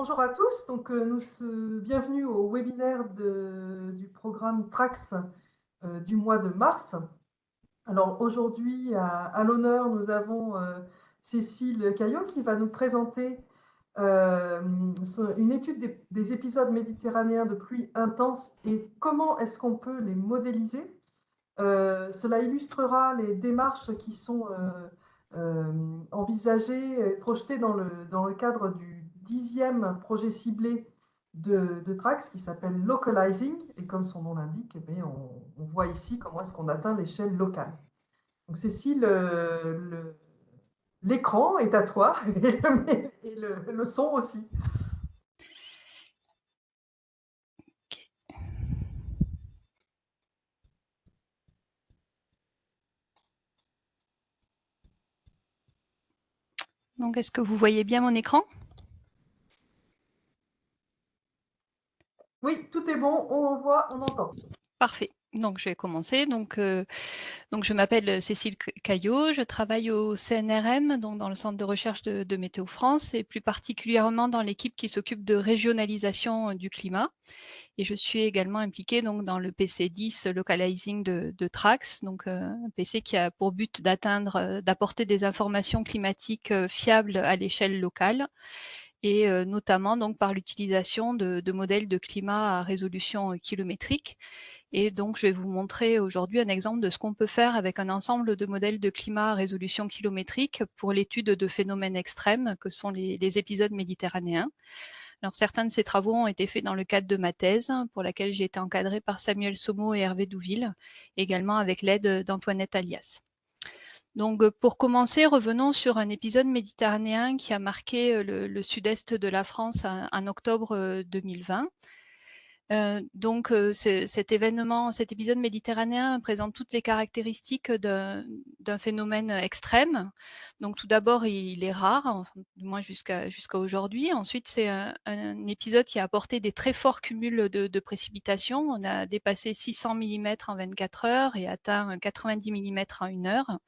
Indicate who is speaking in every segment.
Speaker 1: Bonjour à tous, bienvenue au webinaire du programme TRAX du mois de mars. Alors aujourd'hui, à l'honneur, nous avons Cécile Caillot qui va nous présenter euh, une étude des épisodes méditerranéens de pluie intense et comment est-ce qu'on peut les modéliser. Cela illustrera les démarches qui sont envisagées et projetées dans le cadre du 10e projet ciblé de Trax qui s'appelle Localizing. Et comme son nom l'indique, eh bien, on voit ici comment est-ce qu'on atteint l'échelle locale. Donc Cécile, l'écran est à toi et le son aussi.
Speaker 2: Donc, est-ce que vous voyez bien mon écran?
Speaker 1: Oui, tout est bon, on voit, on entend.
Speaker 2: Parfait. Donc, je vais commencer. Donc, je m'appelle Cécile Caillot, je travaille au CNRM, donc dans le centre de recherche de Météo France, et plus particulièrement dans l'équipe qui s'occupe de régionalisation du climat. Et je suis également impliquée donc, dans le PC10 Localizing de Trax, donc un PC qui a pour but d'apporter des informations climatiques fiables à l'échelle locale, et notamment donc par l'utilisation de modèles de climat à résolution kilométrique. Et donc, je vais vous montrer aujourd'hui un exemple de ce qu'on peut faire avec un ensemble de modèles de climat à résolution kilométrique pour l'étude de phénomènes extrêmes que sont les épisodes méditerranéens. Alors, certains de ces travaux ont été faits dans le cadre de ma thèse, pour laquelle j'ai été encadrée par Samuel Somo et Hervé Douville, également avec l'aide d'Antoinette Alias. Donc, pour commencer, revenons sur un épisode méditerranéen qui a marqué le sud-est de la France en octobre 2020. Cet épisode méditerranéen présente toutes les caractéristiques d'un phénomène extrême. Donc tout d'abord, il est rare, enfin, du moins jusqu'à aujourd'hui. Ensuite, c'est un épisode qui a apporté des très forts cumuls de précipitations. On a dépassé 600 mm en 24 heures et atteint 90 mm en 1 heure.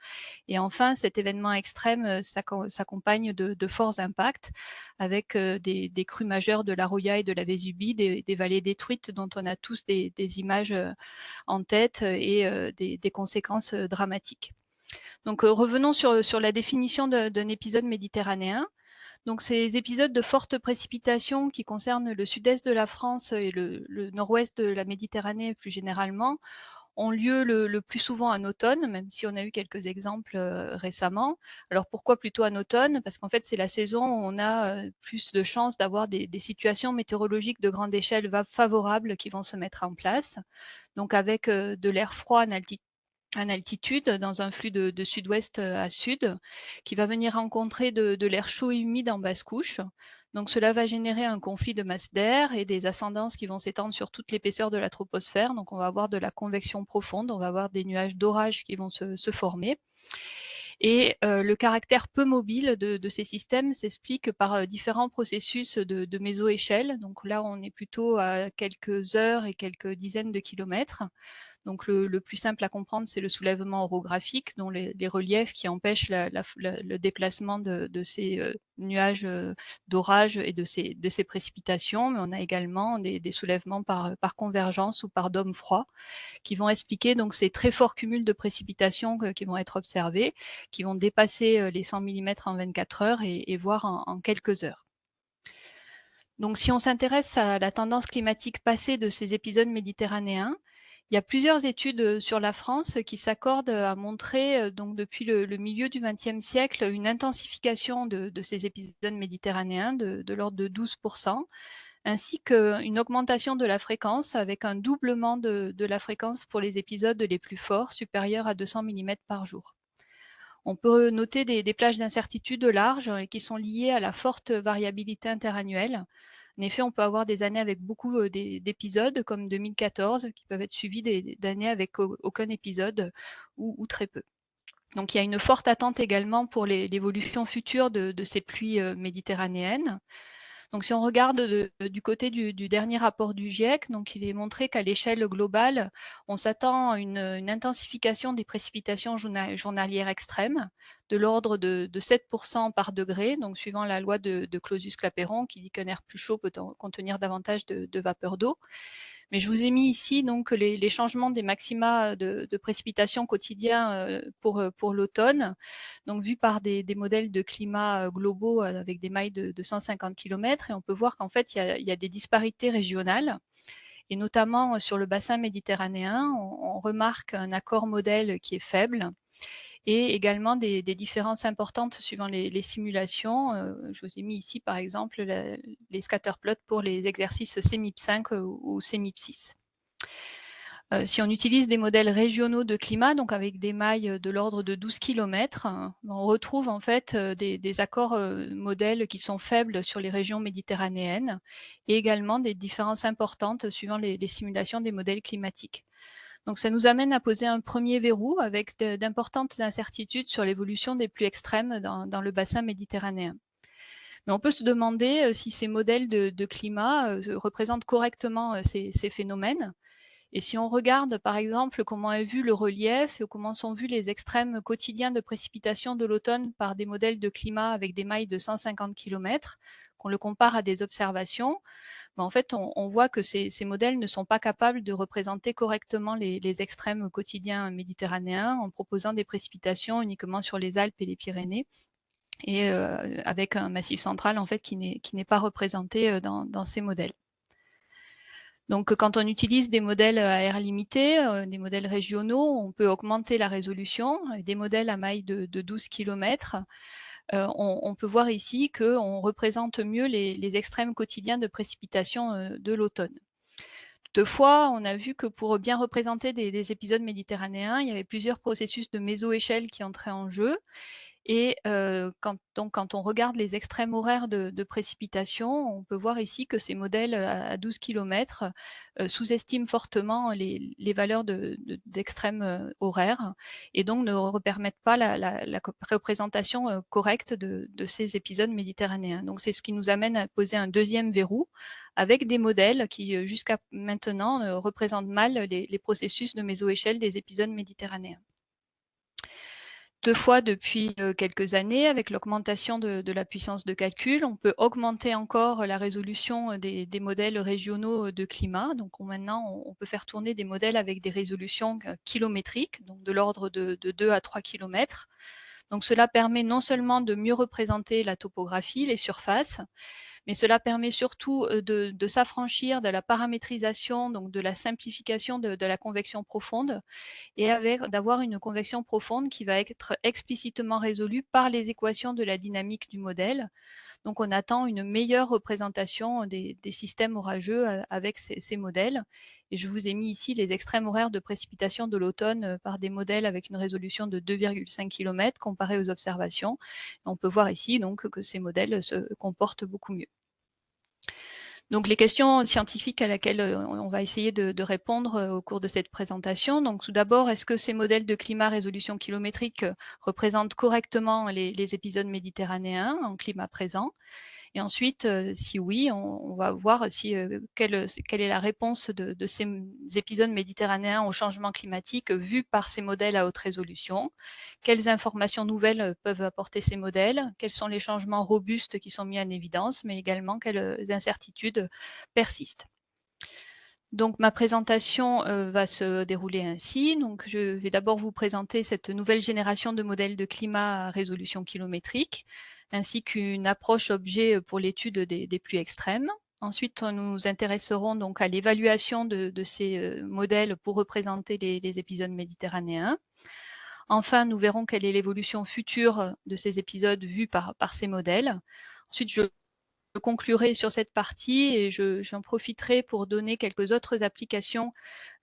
Speaker 2: Et enfin, cet événement extrême s'accompagne de forts impacts avec des crues majeures de la Roya et de la Vésubie, des vallées détruites dont on a tous des images en tête et des conséquences dramatiques. Donc revenons sur la définition d'un épisode méditerranéen. Donc ces épisodes de fortes précipitations qui concernent le sud-est de la France et le nord-ouest de la Méditerranée plus généralement ont lieu le plus souvent en automne, même si on a eu quelques exemples récemment. Alors pourquoi plutôt en automne? Parce qu'en fait, c'est la saison où on a plus de chances d'avoir des situations météorologiques de grande échelle favorables qui vont se mettre en place. Donc avec de l'air froid en altitude, dans un flux de sud-ouest à sud, qui va venir rencontrer de l'air chaud et humide en basse couche. Donc cela va générer un conflit de masse d'air et des ascendances qui vont s'étendre sur toute l'épaisseur de la troposphère. Donc on va avoir de la convection profonde, on va avoir des nuages d'orage qui vont se former. Et le caractère peu mobile de ces systèmes s'explique par différents processus de méso-échelle. Donc là, on est plutôt à quelques heures et quelques dizaines de kilomètres. Donc le plus simple à comprendre, c'est le soulèvement orographique, dont les reliefs qui empêchent le déplacement de ces nuages d'orage et de ces précipitations. Mais on a également des soulèvements par convergence ou par dôme froid, qui vont expliquer donc ces très forts cumuls de précipitations qui vont être observés, qui vont dépasser les 100 mm en 24 heures et voire en quelques heures. Donc si on s'intéresse à la tendance climatique passée de ces épisodes méditerranéens, il y a plusieurs études sur la France qui s'accordent à montrer, donc depuis le milieu du XXe siècle, une intensification de ces épisodes méditerranéens de l'ordre de 12%, ainsi qu'une augmentation de la fréquence avec un doublement de la fréquence pour les épisodes les plus forts, supérieurs à 200 mm par jour. On peut noter des plages d'incertitude larges qui sont liées à la forte variabilité interannuelle. En effet, on peut avoir des années avec beaucoup d'épisodes, comme 2014, qui peuvent être suivies d'années avec aucun épisode ou très peu. Donc il y a une forte attente également pour l'évolution future de ces pluies méditerranéennes. Donc si on regarde du côté du dernier rapport du GIEC, donc il est montré qu'à l'échelle globale, on s'attend à une intensification des précipitations journalières extrêmes de l'ordre de 7% par degré, donc suivant la loi de Clausius-Clapeyron qui dit qu'un air plus chaud peut contenir davantage de vapeur d'eau. Mais je vous ai mis ici donc les changements des maxima de précipitations quotidiens pour l'automne, donc vu par des modèles de climat globaux avec des mailles de 150 km. Et on peut voir qu'en fait, il y a des disparités régionales. Et notamment sur le bassin méditerranéen, on remarque un accord modèle qui est faible et également des différences importantes suivant les simulations. Je vous ai mis ici, par exemple, les scatterplots pour les exercices CMIP 5 ou CMIP 6. Si on utilise des modèles régionaux de climat, donc avec des mailles de l'ordre de 12 km, on retrouve en fait des accords modèles qui sont faibles sur les régions méditerranéennes et également des différences importantes suivant les simulations des modèles climatiques. Donc ça nous amène à poser un premier verrou avec d'importantes incertitudes sur l'évolution des pluies extrêmes dans le bassin méditerranéen. Mais on peut se demander si ces modèles de climat représentent correctement ces phénomènes. Et si on regarde, par exemple, comment est vu le relief et comment sont vus les extrêmes quotidiens de précipitation de l'automne par des modèles de climat avec des mailles de 150 km, qu'on le compare à des observations, ben en fait, on voit que ces modèles ne sont pas capables de représenter correctement les extrêmes quotidiens méditerranéens en proposant des précipitations uniquement sur les Alpes et les Pyrénées et avec un massif central en fait qui n'est pas représenté dans ces modèles. Donc, quand on utilise des modèles à air limité, des modèles régionaux, on peut augmenter la résolution. Des modèles à maille de 12 km, on peut voir ici qu'on représente mieux les extrêmes quotidiens de précipitation de l'automne. Toutefois, on a vu que pour bien représenter des épisodes méditerranéens, il y avait plusieurs processus de méso-échelle qui entraient en jeu. Et quand on regarde les extrêmes horaires de précipitation, on peut voir ici que ces modèles à 12 km sous-estiment fortement les valeurs d'extrêmes horaires et donc ne permettent pas la représentation correcte de ces épisodes méditerranéens. Donc c'est ce qui nous amène à poser un deuxième verrou avec des modèles qui jusqu'à maintenant représentent mal les processus de méso-échelle des épisodes méditerranéens. Toutefois, depuis quelques années, avec l'augmentation de la puissance de calcul, on peut augmenter encore la résolution des modèles régionaux de climat. Donc maintenant, on peut faire tourner des modèles avec des résolutions kilométriques, donc de l'ordre de 2 à 3 km. Donc cela permet non seulement de mieux représenter la topographie, les surfaces, mais cela permet surtout de s'affranchir de la paramétrisation, donc de la simplification de la convection profonde, et d'avoir une convection profonde qui va être explicitement résolue par les équations de la dynamique du modèle. Donc on attend une meilleure représentation des systèmes orageux avec ces modèles. Et je vous ai mis ici les extrêmes horaires de précipitation de l'automne par des modèles avec une résolution de 2,5 km comparés aux observations. Et on peut voir ici donc que ces modèles se comportent beaucoup mieux. Donc les questions scientifiques à laquelle on va essayer de répondre au cours de cette présentation. Donc tout d'abord, est-ce que ces modèles de climat résolution kilométrique représentent correctement les épisodes méditerranéens en climat présent? Et ensuite, si oui, on va voir si, quelle est la réponse de ces épisodes méditerranéens au changement climatique vus par ces modèles à haute résolution. Quelles informations nouvelles peuvent apporter ces modèles? Quels sont les changements robustes qui sont mis en évidence, mais également quelles incertitudes persistent? Donc ma présentation va se dérouler ainsi. Donc je vais d'abord vous présenter cette nouvelle génération de modèles de climat à résolution kilométrique, ainsi qu'une approche objet pour l'étude des pluies extrêmes. Ensuite, nous nous intéresserons donc à l'évaluation de ces modèles pour représenter les épisodes méditerranéens. Enfin, nous verrons quelle est l'évolution future de ces épisodes vus par ces modèles. Ensuite, je conclurai sur cette partie et j'en profiterai pour donner quelques autres applications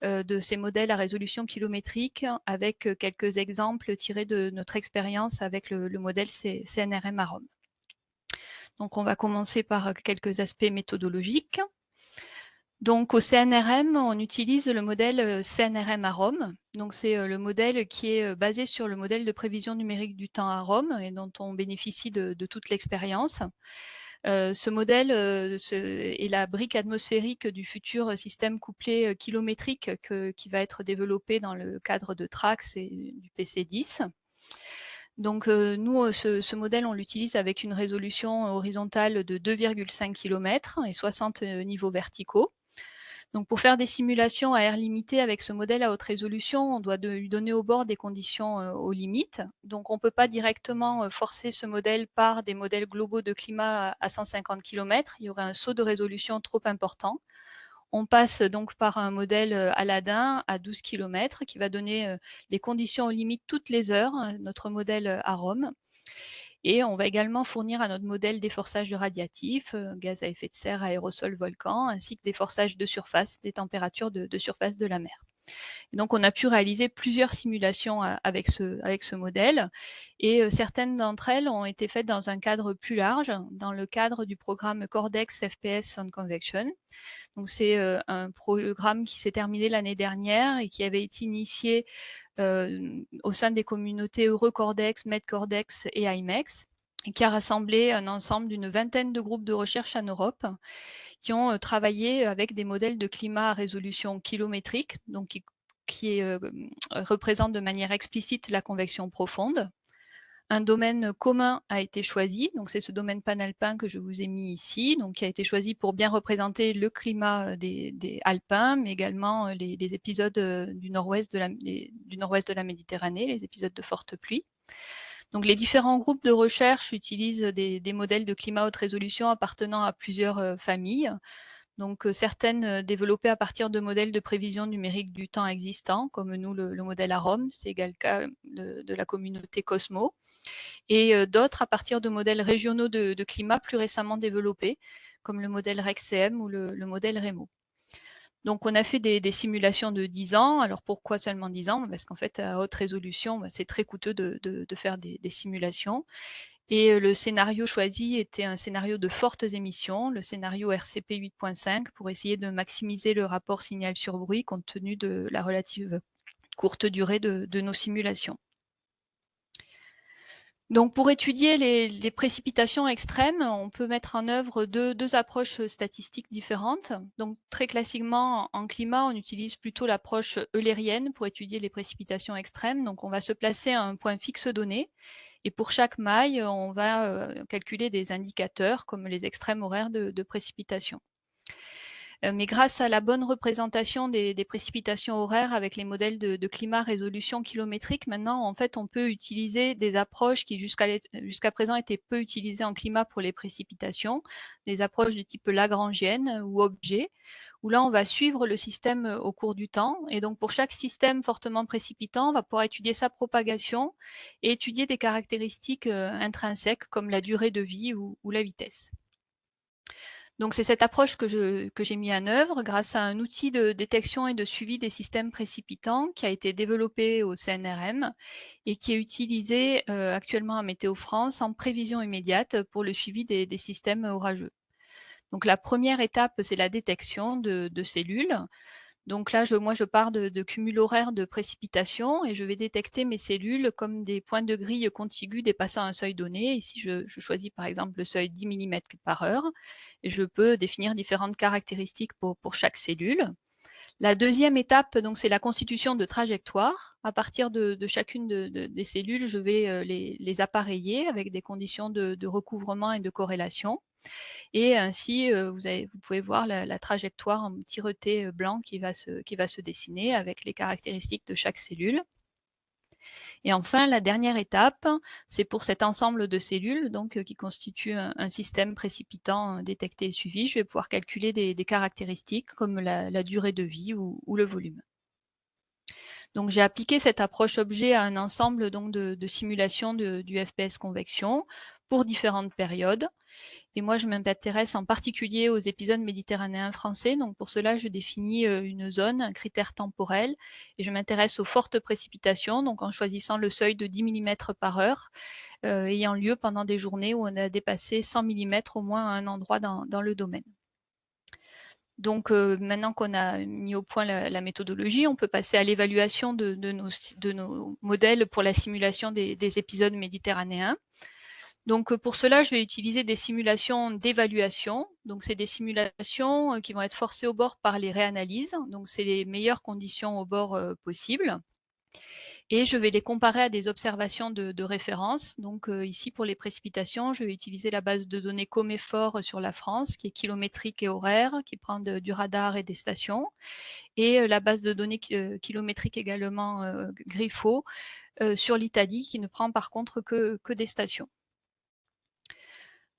Speaker 2: de ces modèles à résolution kilométrique avec quelques exemples tirés de notre expérience avec le modèle CNRM-AROM. Donc on va commencer par quelques aspects méthodologiques. Donc au CNRM, on utilise le modèle CNRM-AROM. Donc c'est le modèle qui est basé sur le modèle de prévision numérique du temps AROM et dont on bénéficie de toute l'expérience. Ce modèle est la brique atmosphérique du futur système couplé kilométrique qui va être développé dans le cadre de TRAX et du PC10. Donc nous, ce modèle, on l'utilise avec une résolution horizontale de 2,5 km et 60 niveaux verticaux. Donc pour faire des simulations à air limité avec ce modèle à haute résolution, on doit lui donner au bord des conditions aux limites. Donc on ne peut pas directement forcer ce modèle par des modèles globaux de climat à 150 km. Il y aurait un saut de résolution trop important. On passe donc par un modèle Aladdin à 12 km qui va donner les conditions aux limites toutes les heures, notre modèle à Rome. Et on va également fournir à notre modèle des forçages radiatifs, gaz à effet de serre, aérosols, volcans, ainsi que des forçages de surface, des températures de surface de la mer. Et donc on a pu réaliser plusieurs simulations avec ce modèle, et certaines d'entre elles ont été faites dans un cadre plus large, dans le cadre du programme Cordex FPS on Convection. Donc c'est un programme qui s'est terminé l'année dernière et qui avait été initié au sein des communautés Eurocordex, MedCordex et IMEX, et qui a rassemblé un ensemble d'une vingtaine de groupes de recherche en Europe qui ont travaillé avec des modèles de climat à résolution kilométrique, donc qui représente de manière explicite la convection profonde. Un domaine commun a été choisi, donc c'est ce domaine panalpin que je vous ai mis ici, donc qui a été choisi pour bien représenter le climat des alpins, mais également les épisodes du nord-ouest de la Méditerranée, les épisodes de forte pluie. Donc les différents groupes de recherche utilisent des modèles de climat haute résolution appartenant à plusieurs familles. Donc certaines développées à partir de modèles de prévision numérique du temps existant, comme nous le modèle AROM, c'est également le cas de la communauté Cosmo, et d'autres à partir de modèles régionaux de climat plus récemment développés, comme le modèle REC-CM ou le modèle REMO. Donc on a fait des simulations de 10 ans. Alors pourquoi seulement 10 ans? Parce qu'en fait, à haute résolution, c'est très coûteux de faire des simulations. Et le scénario choisi était un scénario de fortes émissions, le scénario RCP 8.5, pour essayer de maximiser le rapport signal sur bruit compte tenu de la relative courte durée de nos simulations. Donc pour étudier les précipitations extrêmes, on peut mettre en œuvre deux approches statistiques différentes. Donc très classiquement, en climat, on utilise plutôt l'approche eulérienne pour étudier les précipitations extrêmes. Donc on va se placer à un point fixe donné, et pour chaque maille, on va calculer des indicateurs comme les extrêmes horaires de précipitation. Mais grâce à la bonne représentation des précipitations horaires avec les modèles de climat résolution kilométrique, maintenant, en fait, on peut utiliser des approches qui jusqu'à présent étaient peu utilisées en climat pour les précipitations, des approches de type lagrangienne ou objet, où là, on va suivre le système au cours du temps. Et donc, pour chaque système fortement précipitant, on va pouvoir étudier sa propagation et étudier des caractéristiques intrinsèques comme la durée de vie ou la vitesse. Donc c'est cette approche que j'ai mis en œuvre grâce à un outil de détection et de suivi des systèmes précipitants qui a été développé au CNRM et qui est utilisé actuellement à Météo France en prévision immédiate pour le suivi des systèmes orageux. Donc la première étape, c'est la détection de cellules. Donc là, moi, je pars de cumul horaire de précipitation et je vais détecter mes cellules comme des points de grille contigus dépassant un seuil donné. Ici, je choisis par exemple le seuil 10 mm par heure et je peux définir différentes caractéristiques pour chaque cellule. La deuxième étape, donc, c'est la constitution de trajectoires. À partir de chacune des cellules, je vais les appareiller avec des conditions de recouvrement et de corrélation. Et ainsi, vous pouvez voir la trajectoire en petit reté blanc qui va se dessiner avec les caractéristiques de chaque cellule. Et enfin, la dernière étape, c'est pour cet ensemble de cellules donc, qui constitue un système précipitant détecté et suivi. Je vais pouvoir calculer des caractéristiques comme la durée de vie ou le volume. Donc j'ai appliqué cette approche objet à un ensemble donc, de simulations du FPS convection pour différentes périodes. Et moi, je m'intéresse en particulier aux épisodes méditerranéens français. Donc pour cela, je définis une zone, un critère temporel, et je m'intéresse aux fortes précipitations, donc en choisissant le seuil de 10 mm par heure, ayant lieu pendant des journées où on a dépassé 100 mm au moins à un endroit dans le domaine. Donc maintenant qu'on a mis au point la méthodologie, on peut passer à l'évaluation de nos modèles pour la simulation des épisodes méditerranéens. Donc pour cela, je vais utiliser des simulations d'évaluation. Donc c'est des simulations qui vont être forcées au bord par les réanalyses. Donc c'est les meilleures conditions au bord possibles. Et je vais les comparer à des observations de référence. Donc ici, pour les précipitations, je vais utiliser la base de données Coméphore sur la France, qui est kilométrique et horaire, qui prend du radar et des stations, et la base de données kilométrique également Griffo sur l'Italie, qui ne prend par contre que des stations.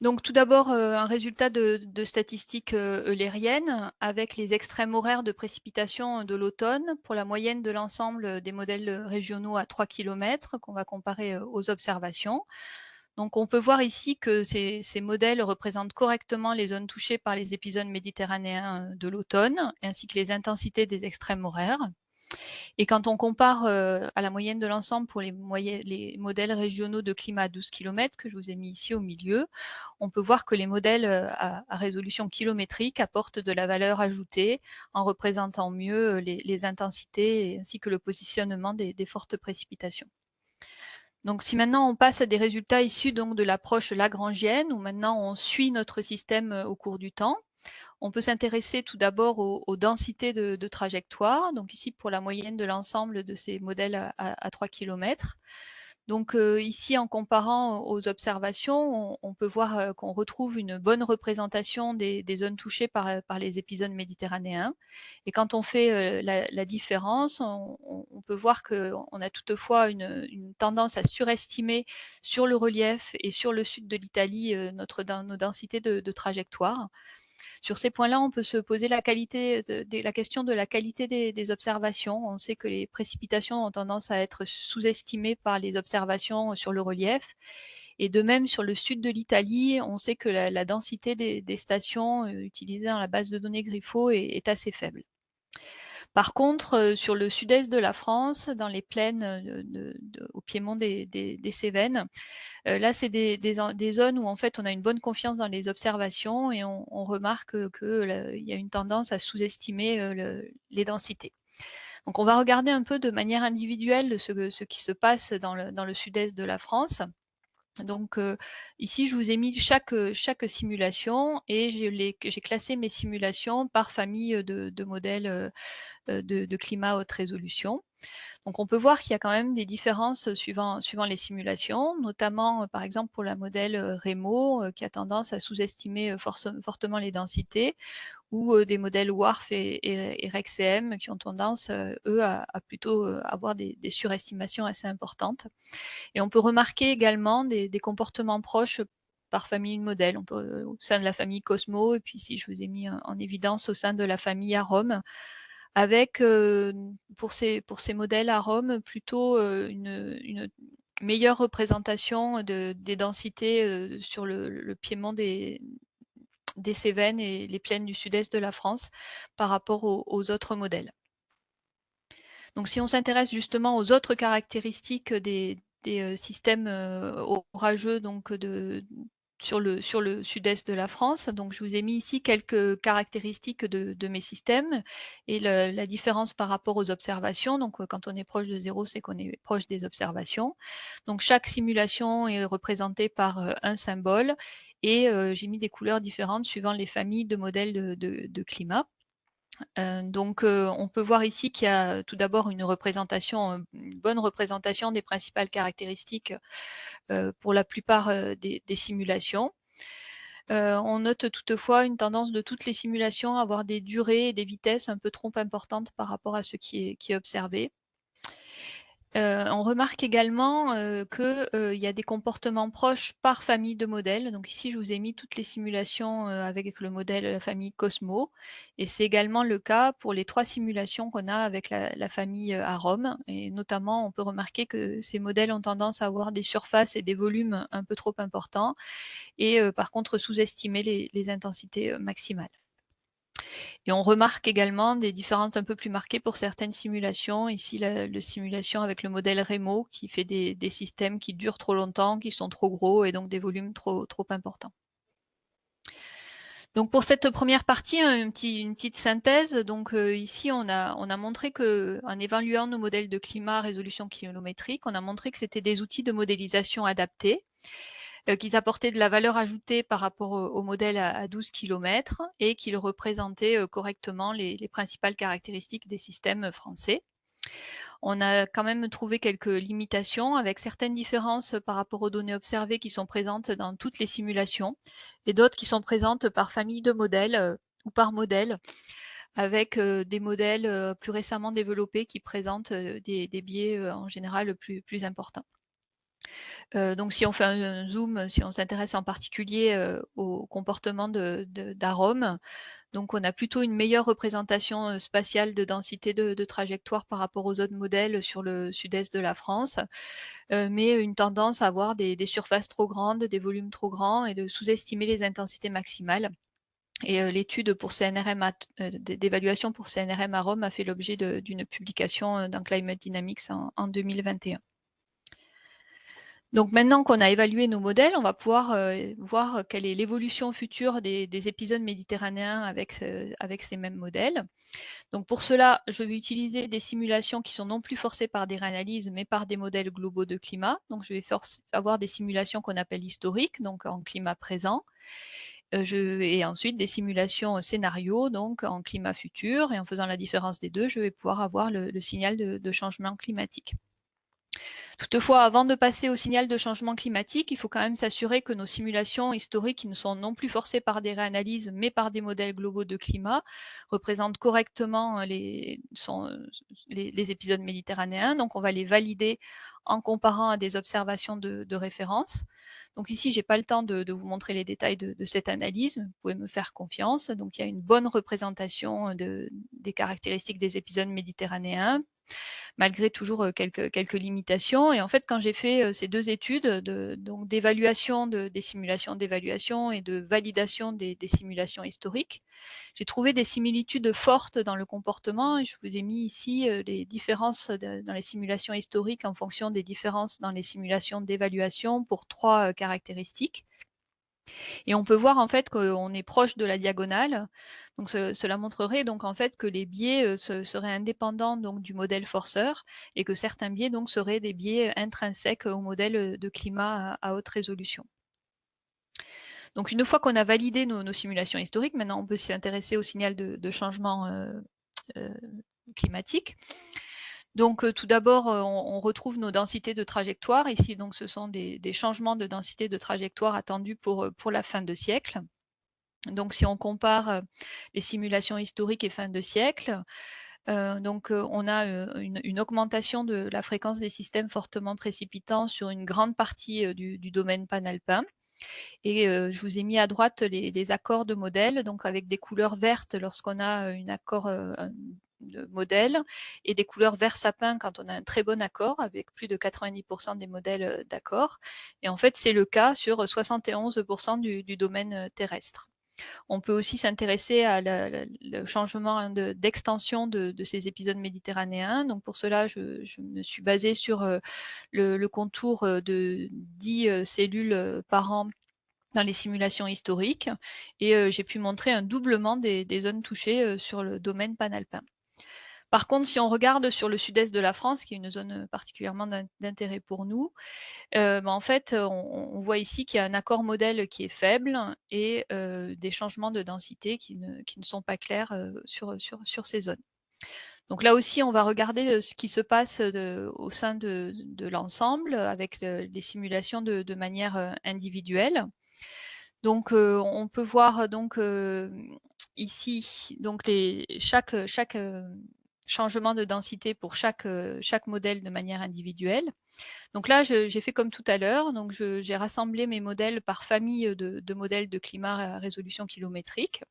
Speaker 2: Donc tout d'abord, un résultat de statistiques eulériennes avec les extrêmes horaires de précipitation de l'automne pour la moyenne de l'ensemble des modèles régionaux à 3 km qu'on va comparer aux observations. Donc on peut voir ici que ces modèles représentent correctement les zones touchées par les épisodes méditerranéens de l'automne, ainsi que les intensités des extrêmes horaires. Et quand on compare à la moyenne de l'ensemble pour les modèles régionaux de climat à 12 km, que je vous ai mis ici au milieu, on peut voir que les modèles à résolution kilométrique apportent de la valeur ajoutée en représentant mieux les intensités ainsi que le positionnement des fortes précipitations. Donc si maintenant on passe à des résultats issus donc de l'approche lagrangienne, où maintenant on suit notre système au cours du temps, on peut s'intéresser tout d'abord aux densités de trajectoire. Donc ici, pour la moyenne de l'ensemble de ces modèles à 3 km. Donc ici, en comparant aux observations, on peut voir qu'on retrouve une bonne représentation des zones touchées par les épisodes méditerranéens. Et quand on fait la différence, on peut voir qu'on a toutefois une tendance à surestimer sur le relief et sur le sud de l'Italie nos densités de trajectoire. Sur ces points-là, on peut se poser la question de la qualité des observations. On sait que les précipitations ont tendance à être sous-estimées par les observations sur le relief. Et de même, sur le sud de l'Italie, on sait que la densité des stations utilisées dans la base de données Griffo est assez faible. Par contre, sur le sud-est de la France, dans les plaines au piémont des Cévennes, là, c'est des zones où en fait on a une bonne confiance dans les observations et on remarque qu'il y a une tendance à sous-estimer les densités. Donc on va regarder un peu de manière individuelle ce qui se passe dans le sud-est de la France. Donc ici, je vous ai mis chaque simulation et j'ai classé mes simulations par famille de modèles de climat haute résolution. Donc on peut voir qu'il y a quand même des différences suivant les simulations, notamment par exemple pour la modèle REMO qui a tendance à sous-estimer fortement les densités, ou des modèles WRF et REXCM qui ont tendance, eux, à plutôt avoir des surestimations assez importantes. Et on peut remarquer également des comportements proches par famille de modèles. On peut, au sein de la famille Cosmo, et puis ici je vous ai mis en évidence au sein de la famille Arome, avec pour ces modèles à Rome plutôt une meilleure représentation des densités sur le piémont des Cévennes et les plaines du sud-est de la France par rapport aux autres modèles. Donc si on s'intéresse justement aux autres caractéristiques des systèmes orageux donc sur le sud-est de la France. Donc, je vous ai mis ici quelques caractéristiques de mes systèmes et la différence par rapport aux observations. Donc, quand on est proche de 0, c'est qu'on est proche des observations. Donc, chaque simulation est représentée par un symbole et j'ai mis des couleurs différentes suivant les familles de modèles de climat. Donc, on peut voir ici qu'il y a tout d'abord une bonne représentation des principales caractéristiques pour la plupart des simulations. On note toutefois une tendance de toutes les simulations à avoir des durées et des vitesses un peu trop importantes par rapport à ce qui est observé. On remarque également qu'il y a des comportements proches par famille de modèles. Donc ici, je vous ai mis toutes les simulations avec le modèle la famille Cosmo. Et c'est également le cas pour les 3 simulations qu'on a avec la famille Arome. Et notamment, on peut remarquer que ces modèles ont tendance à avoir des surfaces et des volumes un peu trop importants et par contre sous-estimer les intensités maximales. Et on remarque également des différences un peu plus marquées pour certaines simulations. Ici, la simulation avec le modèle REMO qui fait des systèmes qui durent trop longtemps, qui sont trop gros et donc des volumes trop importants. Donc pour cette première partie, une petite synthèse. Donc ici, on a montré qu'en évaluant nos modèles de climat à résolution kilométrique, on a montré que c'était des outils de modélisation adaptés qu'ils apportaient de la valeur ajoutée par rapport au modèle à 12 km et qu'ils représentaient correctement les principales caractéristiques des systèmes français. On a quand même trouvé quelques limitations avec certaines différences par rapport aux données observées qui sont présentes dans toutes les simulations et d'autres qui sont présentes par famille de modèles ou par modèle avec des modèles plus récemment développés qui présentent des biais en général plus importants. Donc si on fait un zoom, si on s'intéresse en particulier au comportement d'arômes, donc on a plutôt une meilleure représentation spatiale de densité de trajectoire par rapport aux autres modèles sur le sud-est de la France, mais une tendance à avoir des surfaces trop grandes, des volumes trop grands et de sous-estimer les intensités maximales. Et l'étude pour CNRM d'évaluation pour CNRM à Rome a fait l'objet d'une publication dans Climate Dynamics en 2021. Donc maintenant qu'on a évalué nos modèles, on va pouvoir voir quelle est l'évolution future des épisodes méditerranéens avec ces mêmes modèles. Donc pour cela, je vais utiliser des simulations qui sont non plus forcées par des réanalyses, mais par des modèles globaux de climat. Donc je vais avoir des simulations qu'on appelle historiques, donc en climat présent. Et ensuite des simulations scénarios, donc en climat futur. Et en faisant la différence des deux, je vais pouvoir avoir le signal de changement climatique. Toutefois, avant de passer au signal de changement climatique, il faut quand même s'assurer que nos simulations historiques, qui ne sont non plus forcées par des réanalyses, mais par des modèles globaux de climat, représentent correctement les épisodes méditerranéens. Donc, on va les valider en comparant à des observations de référence. Donc ici, je n'ai pas le temps de vous montrer les détails de cette analyse, mais vous pouvez me faire confiance. Donc il y a une bonne représentation des caractéristiques des épisodes méditerranéens, malgré toujours quelques limitations. Et en fait, quand j'ai fait ces deux études d'évaluation des simulations d'évaluation et de validation des simulations historiques, j'ai trouvé des similitudes fortes dans le comportement. Et je vous ai mis ici les différences dans les simulations historiques en fonction des différences dans les simulations d'évaluation pour trois caractéristiques. Et on peut voir en fait qu'on est proche de la diagonale. Donc cela montrerait donc en fait que les biais seraient indépendants donc du modèle forceur et que certains biais donc seraient des biais intrinsèques au modèle de climat à haute résolution. Donc une fois qu'on a validé nos simulations historiques, maintenant on peut s'intéresser au signal de changement climatique. Donc tout d'abord, on retrouve nos densités de trajectoire. Ici, donc, ce sont des changements de densité de trajectoire attendus pour la fin de siècle. Donc si on compare les simulations historiques et fin de siècle, on a une augmentation de la fréquence des systèmes fortement précipitants sur une grande partie du domaine panalpin. Et je vous ai mis à droite les accords de modèle, donc avec des couleurs vertes lorsqu'on a un accord de modèle et des couleurs vert sapin quand on a un très bon accord, avec plus de 90% des modèles d'accord. Et en fait, c'est le cas sur 71% du domaine terrestre. On peut aussi s'intéresser à le changement d'extension de ces épisodes méditerranéens. Donc pour cela, je me suis basée sur le contour de 10 cellules par an dans les simulations historiques et j'ai pu montrer un doublement des zones touchées sur le domaine panalpin. Par contre, si on regarde sur le sud-est de la France, qui est une zone particulièrement d'intérêt pour nous, en fait, on voit ici qu'il y a un accord modèle qui est faible et des changements de densité qui ne sont pas clairs sur ces zones. Donc là aussi, on va regarder ce qui se passe au sein de l'ensemble avec les simulations de manière individuelle. Donc on peut voir donc ici donc chaque changement de densité pour chaque modèle de manière individuelle. Donc là, j'ai fait comme tout à l'heure, donc j'ai rassemblé mes modèles par famille de modèles de climat à résolution kilométrique.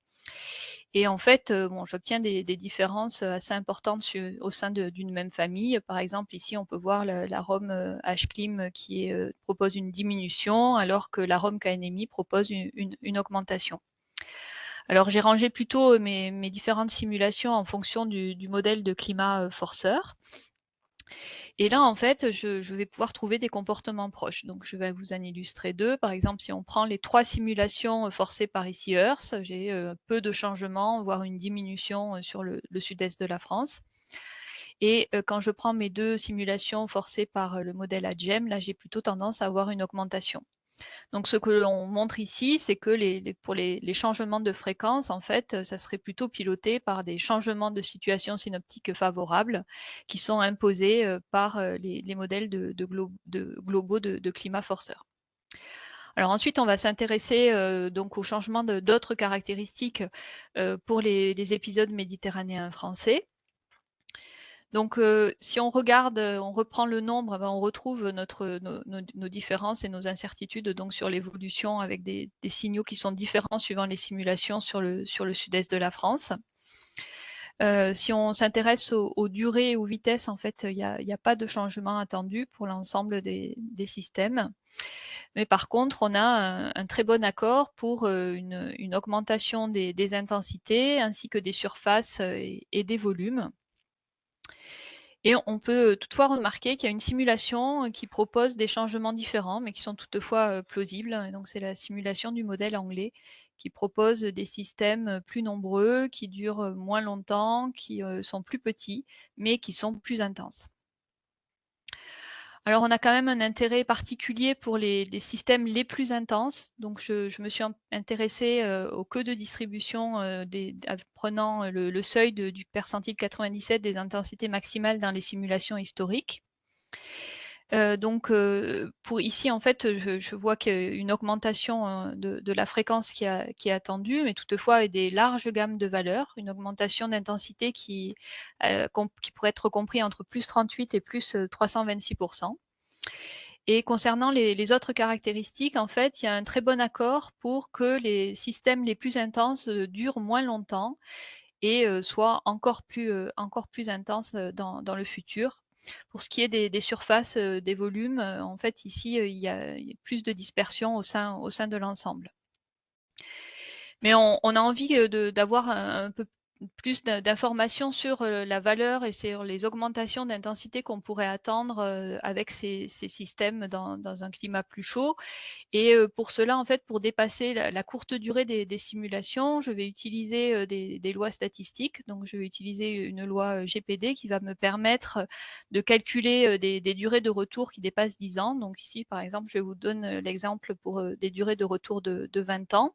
Speaker 2: Et en fait, j'obtiens des différences assez importantes au sein d'une même famille. Par exemple, ici, on peut voir la ROM HClim qui propose une diminution, alors que la ROM KNMI propose une augmentation. Alors, j'ai rangé plutôt mes différentes simulations en fonction du modèle de climat forceur. Et là, en fait, je vais pouvoir trouver des comportements proches. Donc, je vais vous en illustrer deux. Par exemple, si on prend les trois simulations forcées par ici Earth, j'ai peu de changements, voire une diminution sur le sud-est de la France. Et quand je prends mes deux simulations forcées par le modèle AGEM, là, j'ai plutôt tendance à avoir une augmentation. Donc ce que l'on montre ici, c'est que pour les changements de fréquence, en fait, ça serait plutôt piloté par des changements de situation synoptique favorables qui sont imposés par les modèles globaux de climat forceur. Alors ensuite, on va s'intéresser donc au changement d'autres caractéristiques pour les épisodes méditerranéens français. Donc, si on regarde, on reprend le nombre, ben, on retrouve nos différences et nos incertitudes donc sur l'évolution avec des signaux qui sont différents suivant les simulations sur le sud-est de la France. Si on s'intéresse aux durées et aux vitesses, en fait, il y a pas de changement attendu pour l'ensemble des systèmes. Mais par contre, on a un très bon accord pour une augmentation des intensités ainsi que des surfaces et des volumes. Et on peut toutefois remarquer qu'il y a une simulation qui propose des changements différents, mais qui sont toutefois plausibles. Et donc, c'est la simulation du modèle anglais qui propose des systèmes plus nombreux, qui durent moins longtemps, qui sont plus petits, mais qui sont plus intenses. Alors, on a quand même un intérêt particulier pour les systèmes les plus intenses. Donc, je me suis intéressée aux queues de distribution prenant le seuil du percentile 97 des intensités maximales dans les simulations historiques. Donc, pour ici, en fait, je vois qu'il y a une augmentation de la fréquence qui est attendue, mais toutefois avec des larges gammes de valeurs, une augmentation d'intensité qui pourrait être compris entre plus 38 et plus 326%. Et concernant les autres caractéristiques, en fait, il y a un très bon accord pour que les systèmes les plus intenses durent moins longtemps et soient encore plus intenses dans le futur. Pour ce qui est des surfaces, des volumes, en fait, ici, il y a plus de dispersion au sein de l'ensemble. Mais on a envie d'avoir un peu plus d'informations sur la valeur et sur les augmentations d'intensité qu'on pourrait attendre avec ces systèmes dans un climat plus chaud. Et pour cela, en fait, pour dépasser la courte durée des simulations, je vais utiliser des lois statistiques. Donc, je vais utiliser une loi GPD qui va me permettre de calculer des durées de retour qui dépassent 10 ans. Donc ici, par exemple, je vous donne l'exemple pour des durées de retour de 20 ans.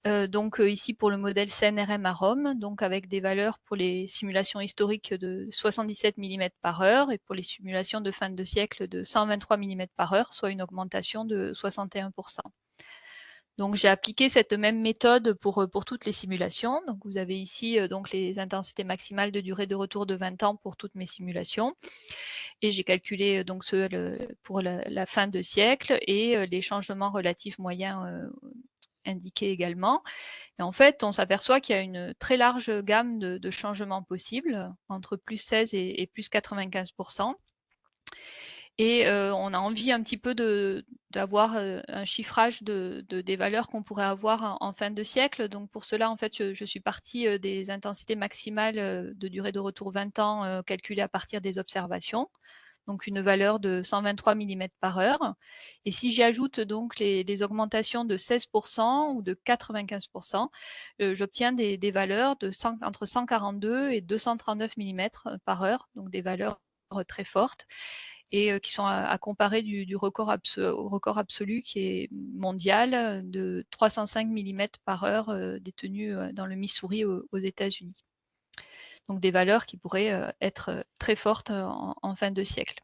Speaker 2: Donc ici pour le modèle CNRM à Rome, donc avec des valeurs pour les simulations historiques de 77 mm/h et pour les simulations de fin de siècle de 123 mm/h, soit une augmentation de 61%. Donc j'ai appliqué cette même méthode pour toutes les simulations. Donc vous avez ici donc les intensités maximales de durée de retour de 20 ans pour toutes mes simulations. Et j'ai calculé donc ceux pour la fin de siècle et les changements relatifs moyens indiqués également. Et en fait, on s'aperçoit qu'il y a une très large gamme de changements possibles, entre plus 16 et plus 95%. Et on a envie un petit peu d'avoir un chiffrage des valeurs qu'on pourrait avoir en fin de siècle. Donc pour cela, en fait, je suis partie des intensités maximales de durée de retour 20 ans calculées à partir des observations. Donc une valeur de 123 mm/h. Et si j'ajoute donc les augmentations de 16% ou de 95%, j'obtiens des valeurs entre 142 et 239 mm/h, donc des valeurs très fortes et qui sont à comparer du record absolu qui est mondial de 305 mm/h détenu dans le Missouri aux États-Unis. Donc des valeurs qui pourraient être très fortes en fin de siècle.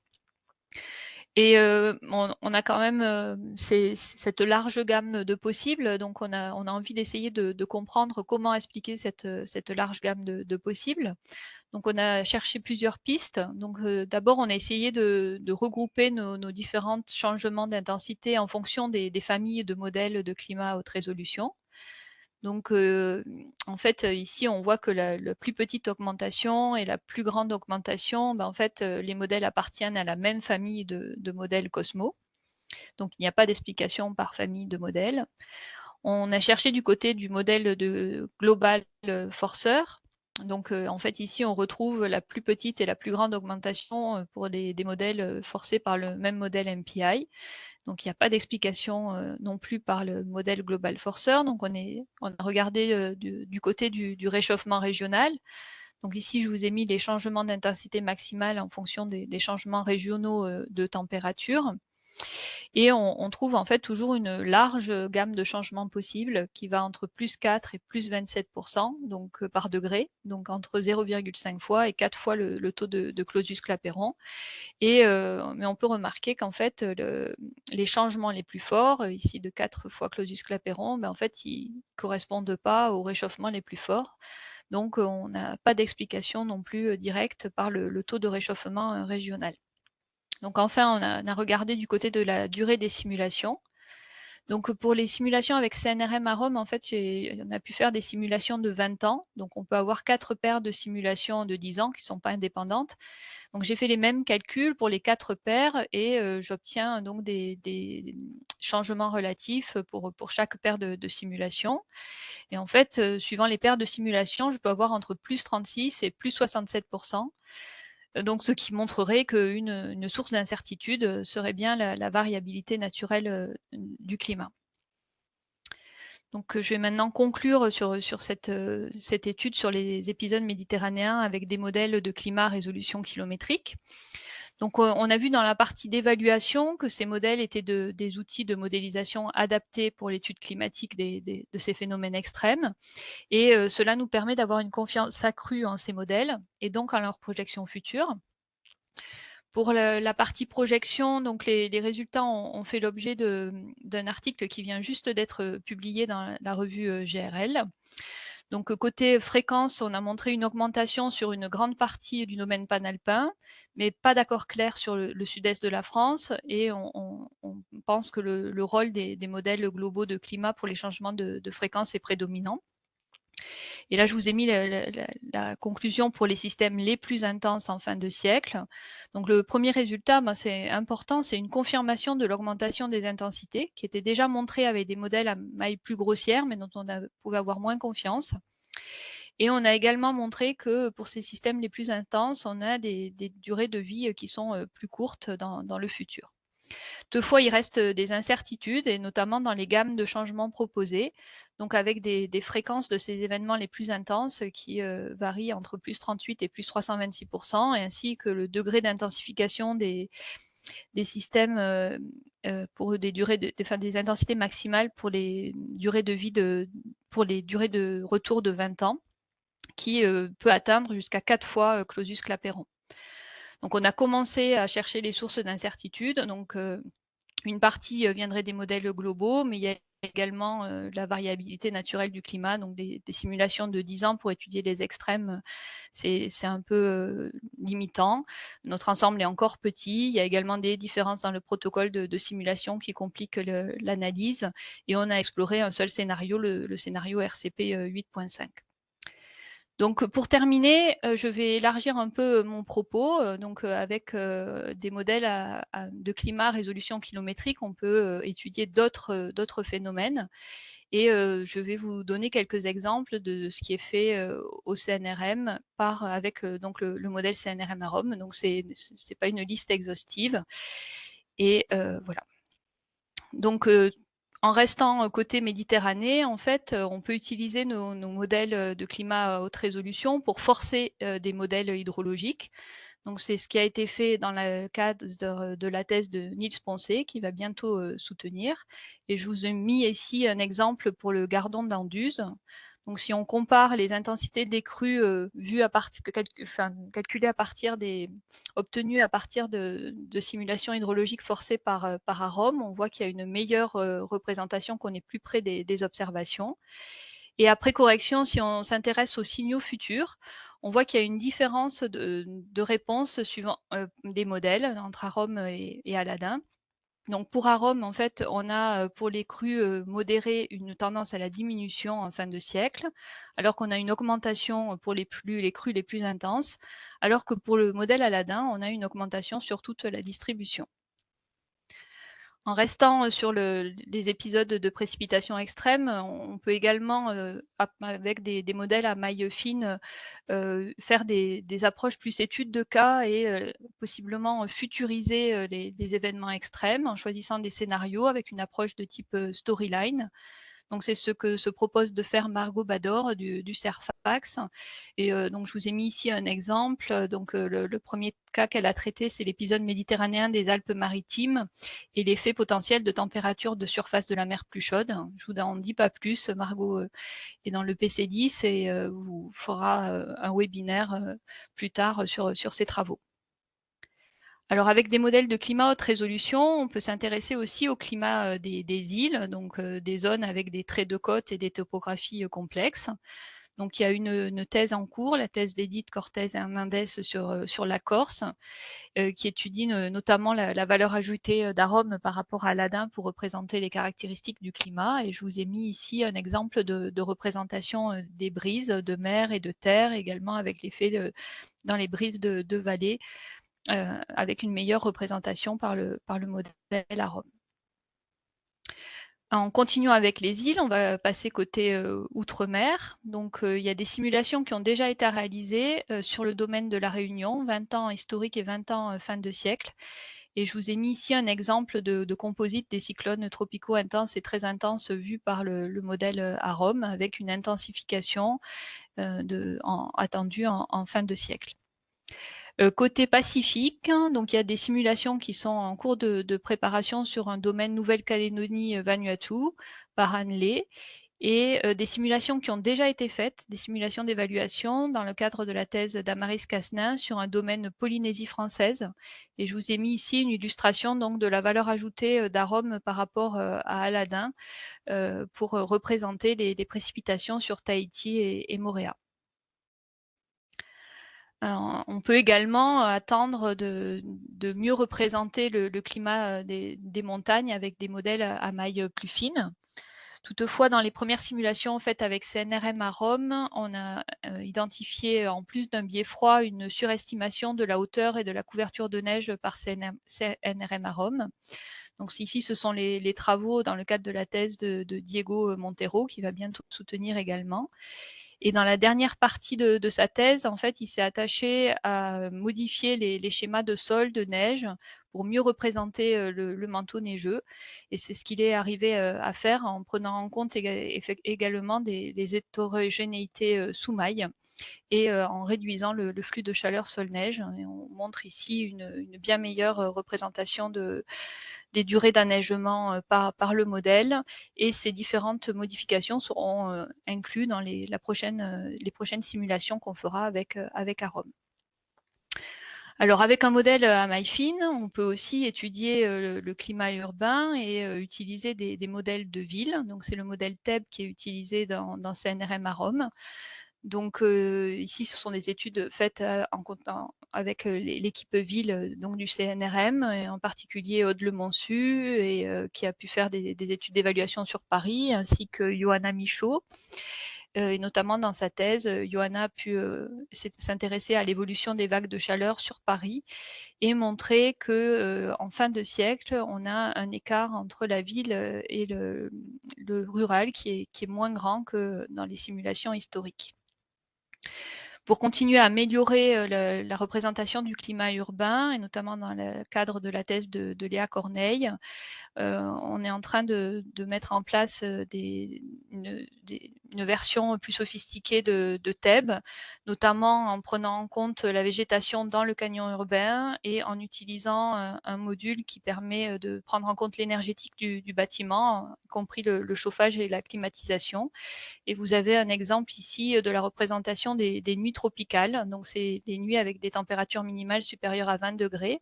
Speaker 2: Et on a quand même cette large gamme de possibles, donc on a envie d'essayer de comprendre comment expliquer cette large gamme de possibles. Donc on a cherché plusieurs pistes. Donc d'abord on a essayé de regrouper nos différents changements d'intensité en fonction des familles de modèles de climat à haute résolution. Donc, en fait, ici, on voit que la plus petite augmentation et la plus grande augmentation, en fait, les modèles appartiennent à la même famille de modèles Cosmo. Donc, il n'y a pas d'explication par famille de modèles. On a cherché du côté du modèle de global forceur. Donc, en fait, ici, on retrouve la plus petite et la plus grande augmentation pour des modèles forcés par le même modèle MPI. Donc, il n'y a pas d'explication non plus par le modèle global forceur. Donc, on a regardé du côté du réchauffement régional. Donc ici, je vous ai mis les changements d'intensité maximale en fonction des changements régionaux de température. Et on trouve en fait toujours une large gamme de changements possibles qui va entre +4 et +27%, donc par degré, donc entre 0,5 fois et 4 fois le taux de Clausius-Clapeyron. Mais on peut remarquer qu'en fait, les changements les plus forts, ici de 4 fois Clausius-Clapeyron, en fait, ils ne correspondent pas aux réchauffements les plus forts. Donc, on n'a pas d'explication non plus directe par le taux de réchauffement régional. Donc enfin, on a regardé du côté de la durée des simulations. Donc pour les simulations avec CNRM à Rome, en fait, on a pu faire des simulations de 20 ans. Donc on peut avoir 4 paires de simulations de 10 ans qui ne sont pas indépendantes. Donc j'ai fait les mêmes calculs pour les 4 paires et j'obtiens donc des changements relatifs pour chaque paire de simulations. Et en fait, suivant les paires de simulations, je peux avoir entre +36 et +67%. Donc, ce qui montrerait qu'une source d'incertitude serait bien la variabilité naturelle du climat. Donc, je vais maintenant conclure sur cette étude sur les épisodes méditerranéens avec des modèles de climat à résolution kilométrique. Donc, on a vu dans la partie d'évaluation que ces modèles étaient des outils de modélisation adaptés pour l'étude climatique de ces phénomènes extrêmes. Et cela nous permet d'avoir une confiance accrue en ces modèles et donc en leurs projections futures. Pour la partie projection, donc les résultats ont fait l'objet d'un article qui vient juste d'être publié dans la revue GRL. Donc côté fréquence, on a montré une augmentation sur une grande partie du domaine panalpin, mais pas d'accord clair sur le sud-est de la France. Et on pense que le rôle des modèles globaux de climat pour les changements de fréquence est prédominant. Et là, je vous ai mis la conclusion pour les systèmes les plus intenses en fin de siècle. Donc, le premier résultat, c'est important, c'est une confirmation de l'augmentation des intensités qui était déjà montrée avec des modèles à maille plus grossière, mais dont on pouvait avoir moins confiance. Et on a également montré que pour ces systèmes les plus intenses, on a des durées de vie qui sont plus courtes dans le futur. Toutefois, il reste des incertitudes, et notamment dans les gammes de changements proposées, donc avec des fréquences de ces événements les plus intenses qui varient entre +38 et +326%, ainsi que le degré d'intensification des systèmes pour des durées des intensités maximales pour les durées de vie pour les durées de retour de 20 ans, qui peut atteindre jusqu'à 4 fois Clausius-Clapeyron. Donc on a commencé à chercher les sources d'incertitude. Donc une partie viendrait des modèles globaux, mais il y a également la variabilité naturelle du climat, donc des simulations de 10 ans pour étudier les extrêmes, c'est un peu limitant. Notre ensemble est encore petit. Il y a également des différences dans le protocole de simulation qui compliquent l'analyse. Et on a exploré un seul scénario, le scénario RCP 8.5. Donc pour terminer, je vais élargir un peu mon propos. Avec des modèles de climat à résolution kilométrique, on peut étudier d'autres phénomènes. Et je vais vous donner quelques exemples de ce qui est fait au CNRM avec donc le modèle CNRM à Rome. Donc c'est pas une liste exhaustive. Et voilà. Donc en restant côté Méditerranée, en fait, on peut utiliser nos modèles de climat à haute résolution pour forcer des modèles hydrologiques. Donc c'est ce qui a été fait dans le cadre de la thèse de Niels Poncet, qui va bientôt soutenir. Et je vous ai mis ici un exemple pour le Gardon d'Anduze. Donc si on compare les intensités des crues calculées à partir obtenues à partir de simulations hydrologiques forcées par AROM, on voit qu'il y a une meilleure représentation, qu'on est plus près des observations. Et après correction, si on s'intéresse aux signaux futurs, on voit qu'il y a une différence de réponse suivant des modèles entre AROM et Aladin. Donc pour AROM, en fait, on a pour les crues modérées une tendance à la diminution en fin de siècle, alors qu'on a une augmentation pour les crues les plus intenses, alors que pour le modèle Aladin, on a une augmentation sur toute la distribution. En restant sur les épisodes de précipitations extrêmes, on peut également, avec des modèles à maille fine, faire des approches plus études de cas et possiblement futuriser les événements extrêmes en choisissant des scénarios avec une approche de type storyline. Donc c'est ce que se propose de faire Margot Bador du Cerfax. Et donc je vous ai mis ici un exemple. Donc le premier cas qu'elle a traité, c'est l'épisode méditerranéen des Alpes-Maritimes et l'effet potentiel de température de surface de la mer plus chaude. Je vous en dis pas plus. Margot est dans le PC10 et vous fera un webinaire plus tard sur ces travaux. Alors avec des modèles de climat haute résolution, on peut s'intéresser aussi au climat des îles, donc des zones avec des traits de côte et des topographies complexes. Donc il y a une thèse en cours, la thèse d'Edith Cortez Hernandez sur la Corse, qui étudie notamment la valeur ajoutée d'arômes par rapport à l'Adin pour représenter les caractéristiques du climat. Et je vous ai mis ici un exemple de représentation des brises de mer et de terre, également avec l'effet dans les brises de vallée, avec une meilleure représentation par le modèle arôme. En continuant avec les îles, on va passer côté outre-mer. Donc, il y a des simulations qui ont déjà été réalisées sur le domaine de la Réunion, 20 ans historique et 20 ans fin de siècle. Et je vous ai mis ici un exemple de composite des cyclones tropicaux intenses et très intenses vus par le modèle AROM, avec une intensification attendue en fin de siècle. Côté Pacifique, donc il y a des simulations qui sont en cours de préparation sur un domaine Nouvelle-Calédonie, Vanuatu, par Anne Lé, et des simulations qui ont déjà été faites, des simulations d'évaluation dans le cadre de la thèse d'Amaris Casnin sur un domaine Polynésie française. Et je vous ai mis ici une illustration donc de la valeur ajoutée d'arômes par rapport à Aladin pour représenter les précipitations sur Tahiti et Moorea. On peut également attendre de mieux représenter le climat des montagnes avec des modèles à maille plus fine. Toutefois, dans les premières simulations faites avec CNRM à Rome, on a identifié, en plus d'un biais froid, une surestimation de la hauteur et de la couverture de neige par CNRM à Rome. Donc ici, ce sont les travaux dans le cadre de la thèse de Diego Montero, qui va bientôt soutenir également. Et dans la dernière partie de sa thèse, en fait, il s'est attaché à modifier les schémas de sol, de neige, pour mieux représenter le manteau neigeux. Et c'est ce qu'il est arrivé à faire en prenant en compte également les hétérogénéités sous maille et en réduisant le flux de chaleur sol-neige. Et on montre ici une bien meilleure représentation des durées d'enneigement par le modèle, et ces différentes modifications seront incluses dans les prochaines simulations qu'on fera avec Arom. Alors avec un modèle à maille fine, on peut aussi étudier le climat urbain et utiliser des modèles de ville. Donc c'est le modèle TEB qui est utilisé dans CNRM à Rome. Donc ici, ce sont des études faites avec l'équipe ville donc du CNRM, et en particulier Aude Le Monsu, et qui a pu faire des études d'évaluation sur Paris, ainsi que Johanna Michaud. Et notamment dans sa thèse, Johanna a pu s'intéresser à l'évolution des vagues de chaleur sur Paris et montrer que en fin de siècle, on a un écart entre la ville et le rural qui est moins grand que dans les simulations historiques. Pour continuer à améliorer la représentation du climat urbain, et notamment dans le cadre de la thèse de Léa Corneille, on est en train de mettre en place une version plus sophistiquée de TEB, notamment en prenant en compte la végétation dans le canyon urbain et en utilisant un module qui permet de prendre en compte l'énergétique du bâtiment, y compris le chauffage et la climatisation. Et vous avez un exemple ici de la représentation des nuits tropicales. Donc, c'est des nuits avec des températures minimales supérieures à 20 degrés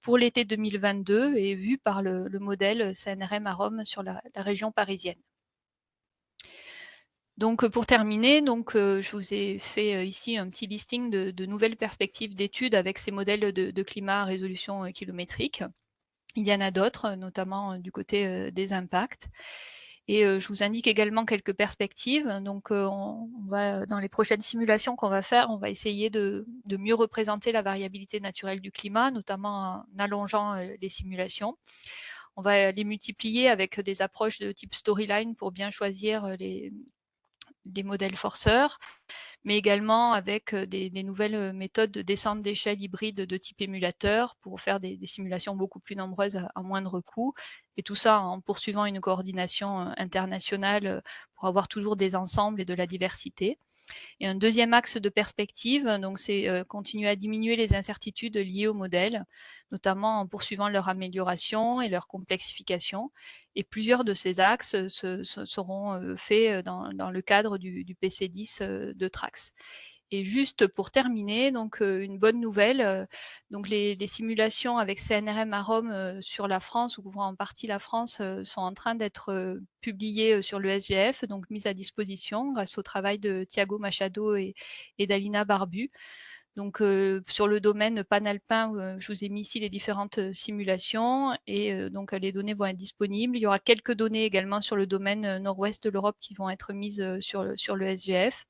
Speaker 2: pour l'été 2022 et vu par le modèle CNRM à Rome sur la région parisienne. Donc, pour terminer, je vous ai fait ici un petit listing de nouvelles perspectives d'études avec ces modèles de climat à résolution kilométrique. Il y en a d'autres, notamment du côté des impacts. Et je vous indique également quelques perspectives. Donc, on va, dans les prochaines simulations qu'on va faire, on va essayer de mieux représenter la variabilité naturelle du climat, notamment en allongeant les simulations. On va les multiplier avec des approches de type storyline pour bien choisir les modèles forceurs, mais également avec des nouvelles méthodes de descente d'échelle hybride de type émulateur pour faire des simulations beaucoup plus nombreuses à moindre coût. Et tout ça en poursuivant une coordination internationale pour avoir toujours des ensembles et de la diversité. Et un deuxième axe de perspective, donc c'est continuer à diminuer les incertitudes liées au modèle, notamment en poursuivant leur amélioration et leur complexification. Et plusieurs de ces axes seront faits dans le cadre du PC10 de Trax. Et juste pour terminer, donc une bonne nouvelle, donc les simulations avec CNRM à Rome sur la France, ou couvrant en partie la France, sont en train d'être publiées sur le SGF, donc mises à disposition grâce au travail de Thiago Machado et d'Alina Barbu. Donc sur le domaine panalpin, je vous ai mis ici les différentes simulations et donc les données vont être disponibles. Il y aura quelques données également sur le domaine nord-ouest de l'Europe qui vont être mises sur le SGF.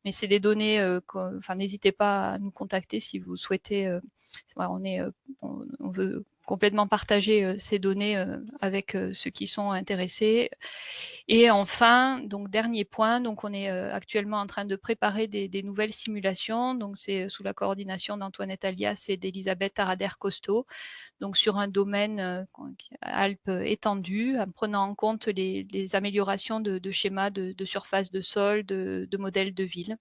Speaker 2: Mais c'est des données, enfin n'hésitez pas à nous contacter si vous souhaitez. On veut complètement partager ces données avec ceux qui sont intéressés. Et enfin, donc dernier point, donc on est actuellement en train de préparer des nouvelles simulations. Donc c'est sous la coordination d'Antoinette Alias et d'Elisabeth Tarader-Costaud. Donc sur un domaine Alpes étendu, en prenant en compte les améliorations de schémas de surface de sol, de modèles de ville,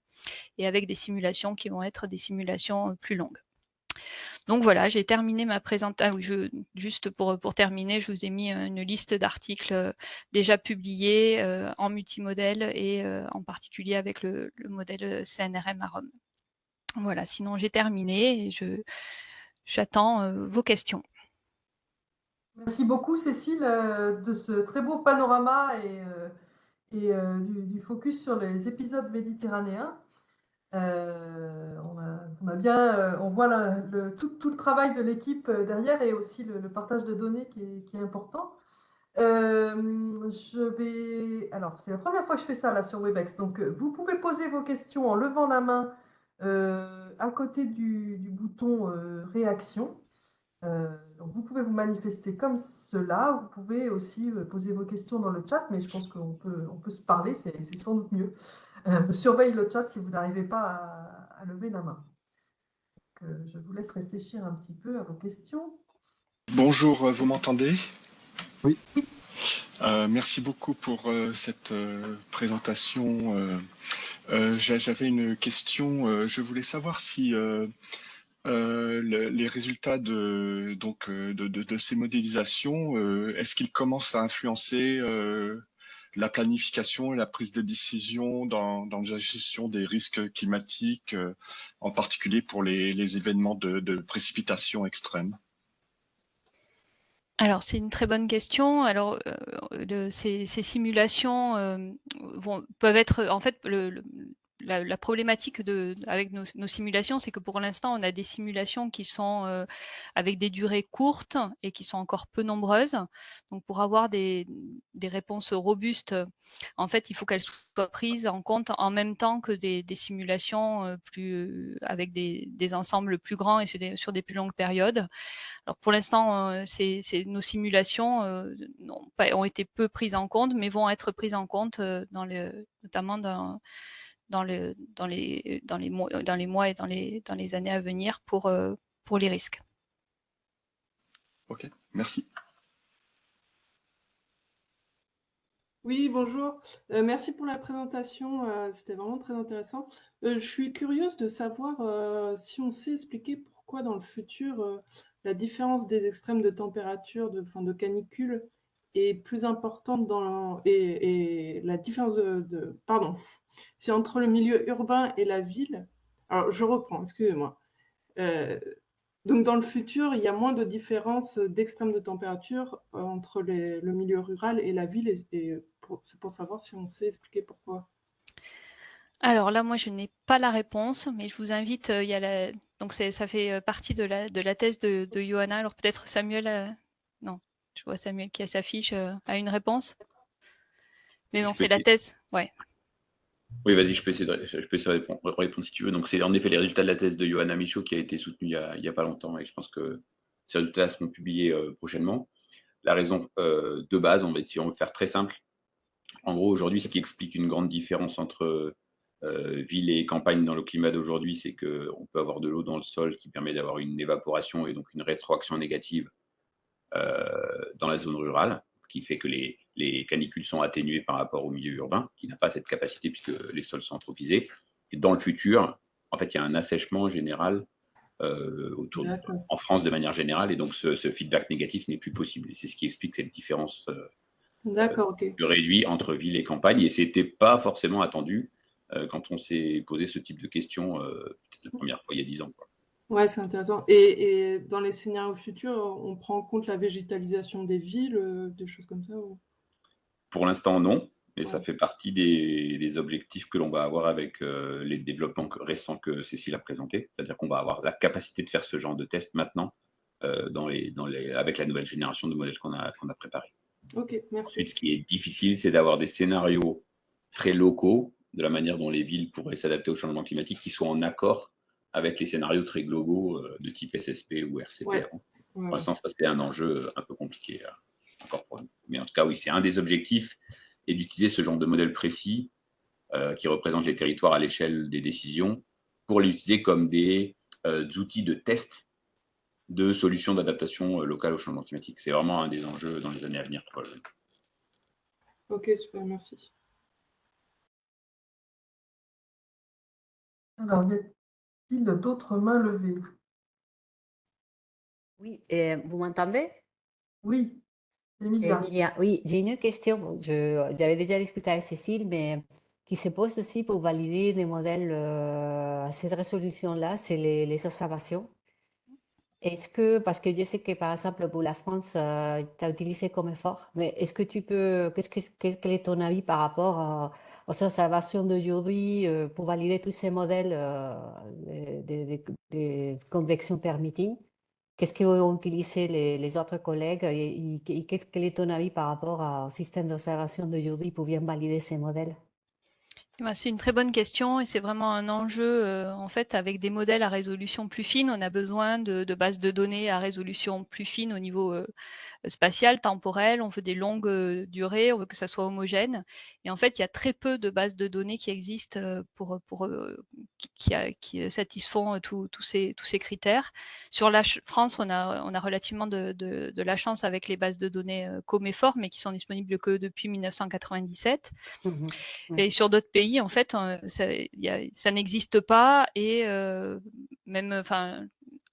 Speaker 2: et avec des simulations qui vont être des simulations plus longues. Donc voilà, j'ai terminé ma présentation. Juste pour terminer, je vous ai mis une liste d'articles déjà publiés en multimodèle et en particulier avec le modèle CNRM à Rome. Voilà, sinon j'ai terminé et j'attends vos questions.
Speaker 1: Merci beaucoup, Cécile, de ce très beau panorama du focus sur les épisodes méditerranéens. On a bien, on voit tout le travail de l'équipe derrière et aussi le partage de données qui est important. Alors, c'est la première fois que je fais ça là sur Webex. Donc, vous pouvez poser vos questions en levant la main à côté du bouton réaction. Donc, vous pouvez vous manifester comme cela. Vous pouvez aussi poser vos questions dans le chat, mais je pense on peut se parler, c'est sans doute mieux. Surveille le chat si vous n'arrivez pas à lever la main. Je vous laisse réfléchir un petit peu à vos questions.
Speaker 3: Bonjour, vous m'entendez?
Speaker 4: Oui.
Speaker 3: Merci beaucoup pour cette présentation. J'avais une question. Je voulais savoir si les résultats de ces modélisations, est-ce qu'ils commencent à influencer la planification et la prise de décision dans la gestion des risques climatiques, en particulier pour les événements de précipitations extrêmes?
Speaker 2: Alors, c'est une très bonne question. Alors, ces simulations peuvent être, en fait, la problématique avec nos simulations, c'est que pour l'instant, on a des simulations qui sont avec des durées courtes et qui sont encore peu nombreuses. Donc, pour avoir des réponses robustes, en fait, il faut qu'elles soient prises en compte en même temps que des simulations avec des ensembles plus grands et sur des plus longues périodes. Alors pour l'instant, nos simulations ont été peu prises en compte, mais vont être prises en compte notamment dans les mois et dans les années à venir pour les risques.
Speaker 3: Ok, merci.
Speaker 5: Oui, bonjour. Merci pour la présentation. C'était vraiment très intéressant. Je suis curieuse de savoir si on sait expliquer pourquoi dans le futur la différence des extrêmes de température, de canicule, est plus importante et la différence pardon, c'est entre le milieu urbain et la ville. Alors, je reprends, excusez-moi. Euh, donc, dans le futur, il y a moins de différence d'extrême de température entre le milieu rural et la ville, c'est pour savoir si on sait expliquer pourquoi.
Speaker 2: Alors là, moi, je n'ai pas la réponse, mais je vous invite, donc ça fait partie de la thèse de Johanna. Alors peut-être Samuel, non, je vois Samuel qui a sa fiche, a une réponse. Mais non, c'est la thèse, ouais.
Speaker 4: Oui, vas-y, je peux essayer de répondre si tu veux. Donc, c'est en effet les résultats de la thèse de Johanna Michaud qui a été soutenue il y a pas longtemps, et je pense que ces résultats seront publiés prochainement. La raison de base, si on veut faire très simple, en gros, aujourd'hui, ce qui explique une grande différence entre ville et campagne dans le climat d'aujourd'hui, c'est qu'on peut avoir de l'eau dans le sol qui permet d'avoir une évaporation et donc une rétroaction négative dans la zone rurale, ce qui fait que les canicules sont atténuées par rapport au milieu urbain, qui n'a pas cette capacité puisque les sols sont anthropisés. Et dans le futur, en fait, il y a un assèchement général en France de manière générale, et donc ce feedback négatif n'est plus possible. Et c'est ce qui explique cette différence réduite entre ville et campagne. Et c'était pas forcément attendu quand on s'est posé ce type de questions peut-être la première fois il y a 10 ans. Quoi.
Speaker 5: Ouais, c'est intéressant. Et dans les scénarios futurs, on prend en compte la végétalisation des villes, des choses comme ça ou...
Speaker 4: Pour l'instant, non. Et ça fait partie des objectifs que l'on va avoir avec les développements récents que Cécile a présentés. C'est-à-dire qu'on va avoir la capacité de faire ce genre de test maintenant avec la nouvelle génération de modèles qu'on a préparés.
Speaker 5: Ok, merci.
Speaker 4: Ensuite, ce qui est difficile, c'est d'avoir des scénarios très locaux, de la manière dont les villes pourraient s'adapter au changement climatique, qui soient en accord avec les scénarios très globaux de type SSP ou RCP. Pour l'instant, ça, c'est un enjeu un peu compliqué encore pour nous. Mais en tout cas, oui, c'est un des objectifs, et d'utiliser ce genre de modèle précis qui représente les territoires à l'échelle des décisions pour l'utiliser comme des outils de test de solutions d'adaptation locale au changement climatique. C'est vraiment un des enjeux dans les années à venir.
Speaker 5: Ok, super, merci.
Speaker 1: Alors, y a-t-il d'autres mains levées?
Speaker 6: Oui, vous m'entendez?
Speaker 1: Oui,
Speaker 6: C'est
Speaker 1: Emilia.
Speaker 6: Emilia. Oui, j'ai une question. Bon, j'avais déjà discuté avec Cécile, mais qui se pose aussi pour valider des modèles à cette résolution-là, c'est les observations. Est-ce que, parce que je sais que par exemple pour la France, tu as utilisé comme effort, mais est-ce que tu peux, quel est ton avis par rapport aux observations d'aujourd'hui pour valider tous ces modèles de convection permitting? Qu'est-ce qu'ont utilisé les autres collègues et quel est ton avis par rapport au système d'observation d'aujourd'hui pour bien valider ces modèles?
Speaker 2: C'est une très bonne question et c'est vraiment un enjeu. En fait, avec des modèles à résolution plus fine, on a besoin de bases de données à résolution plus fine au niveau spatial, temporel. On veut des longues durées, on veut que ça soit homogène. Et en fait, il y a très peu de bases de données qui existent qui satisfont tous ces critères. Sur la France, on a relativement de la chance avec les bases de données Comefor, mais qui sont disponibles que depuis 1997. Et sur d'autres pays, en fait, ça n'existe pas. Et même, enfin,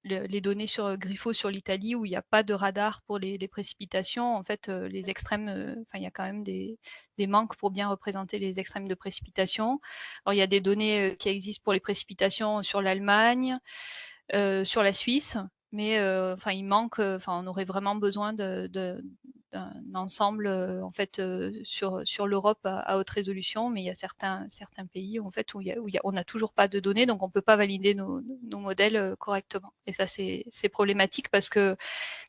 Speaker 2: les données sur Griffo sur l'Italie, où il n'y a pas de radar pour les précipitations, en fait, les extrêmes, il y a quand même des manques pour bien représenter les extrêmes de précipitation. Alors, il y a des données qui existent pour les précipitations sur l'Allemagne, sur la Suisse, mais il manque, on aurait vraiment besoin d'un ensemble en fait sur l'Europe à haute résolution, mais il y a certains pays en fait où on n'a toujours pas de données, donc on peut pas valider nos modèles correctement. Et ça c'est problématique parce que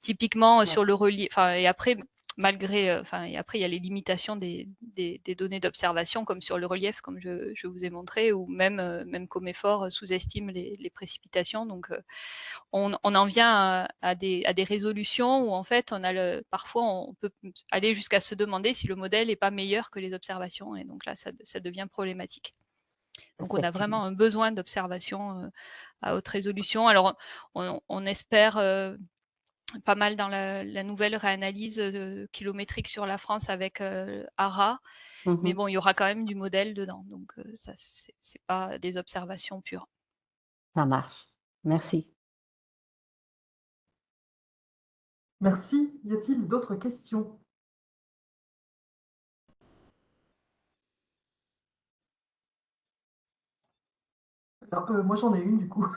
Speaker 2: typiquement sur le relief, et après malgré, et après il y a les limitations des données d'observation comme sur le relief, comme je vous ai montré, ou même Comefor sous-estime les précipitations. Donc on en vient à des résolutions où en fait parfois on peut aller jusqu'à se demander si le modèle n'est pas meilleur que les observations, et donc là ça devient problématique. Donc on a vraiment un besoin d'observation à haute résolution. Alors on espère pas mal dans la nouvelle réanalyse kilométrique sur la France avec ARA, mais bon, il y aura quand même du modèle dedans, donc ça c'est pas des observations pures.
Speaker 6: Ça marche. Merci.
Speaker 1: Merci. Y a-t-il d'autres questions? Alors, moi j'en ai une du coup.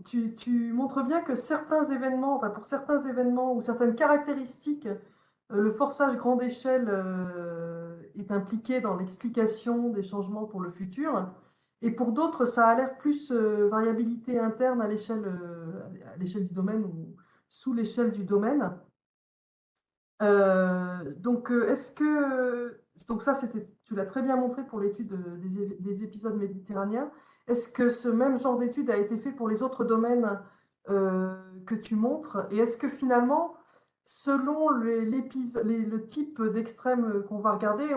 Speaker 1: Tu montres bien que certains événements, pour certains événements ou certaines caractéristiques, le forçage grande échelle est impliqué dans l'explication des changements pour le futur. Et pour d'autres, ça a l'air plus variabilité interne à l'échelle du domaine ou sous l'échelle du domaine. Donc ça, tu l'as très bien montré pour l'étude des épisodes méditerranéens. Est-ce que ce même genre d'étude a été fait pour les autres domaines que tu montres? Et est-ce que finalement, selon le type d'extrême qu'on va regarder,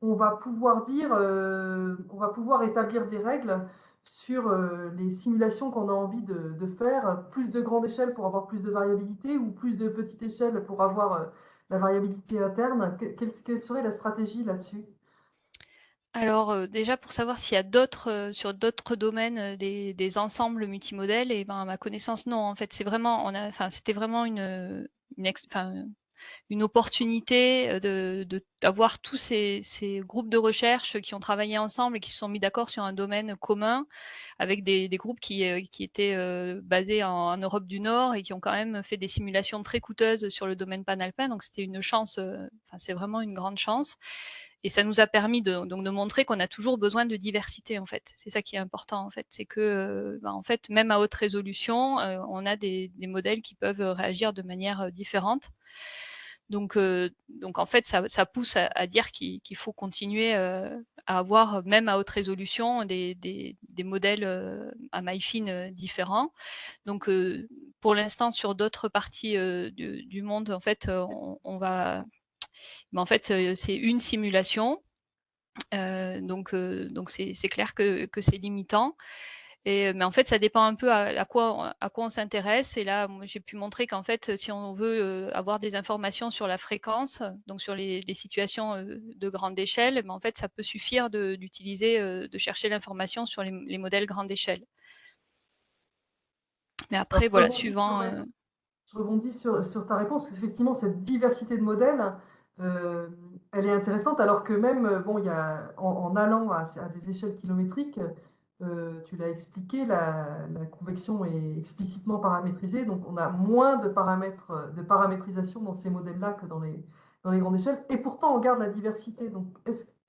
Speaker 1: on va pouvoir on va pouvoir établir des règles sur les simulations qu'on a envie de faire, plus de grande échelle pour avoir plus de variabilité ou plus de petite échelle pour avoir la variabilité interne. Quelle serait la stratégie là-dessus?
Speaker 2: Alors, déjà pour savoir s'il y a sur d'autres domaines, des ensembles multimodèles et ben, à ma connaissance, non. En fait, c'était vraiment une opportunité d'avoir tous ces groupes de recherche qui ont travaillé ensemble et qui se sont mis d'accord sur un domaine commun avec des groupes qui étaient basés en Europe du Nord et qui ont quand même fait des simulations très coûteuses sur le domaine panalpin. Donc c'était une chance, c'est vraiment une grande chance. Et ça nous a permis donc de montrer qu'on a toujours besoin de diversité en fait. C'est ça qui est important en fait, c'est que en fait même à haute résolution, on a des modèles qui peuvent réagir de manière différente. Donc en fait, ça pousse à dire qu'il faut continuer à avoir, même à haute résolution, des modèles à maille fine différents. Donc pour l'instant, sur d'autres parties du monde, en fait, on va. Mais en fait, c'est une simulation. Donc c'est clair que c'est limitant. Mais en fait, ça dépend un peu à quoi on s'intéresse. Et là, moi, j'ai pu montrer qu'en fait, si on veut avoir des informations sur la fréquence, donc sur les situations de grande échelle, en fait, ça peut suffire d'utiliser, de chercher l'information sur les modèles grande échelle. Mais après, voilà, suivant.
Speaker 1: Je rebondis sur ta réponse, parce qu'effectivement, cette diversité de modèles, euh, elle est intéressante, alors que même, bon, en allant à des échelles kilométriques, tu l'as expliqué, la convection est explicitement paramétrisée, donc on a moins de paramètres de paramétrisation dans ces modèles-là que dans les grandes échelles, et pourtant on garde la diversité. Donc,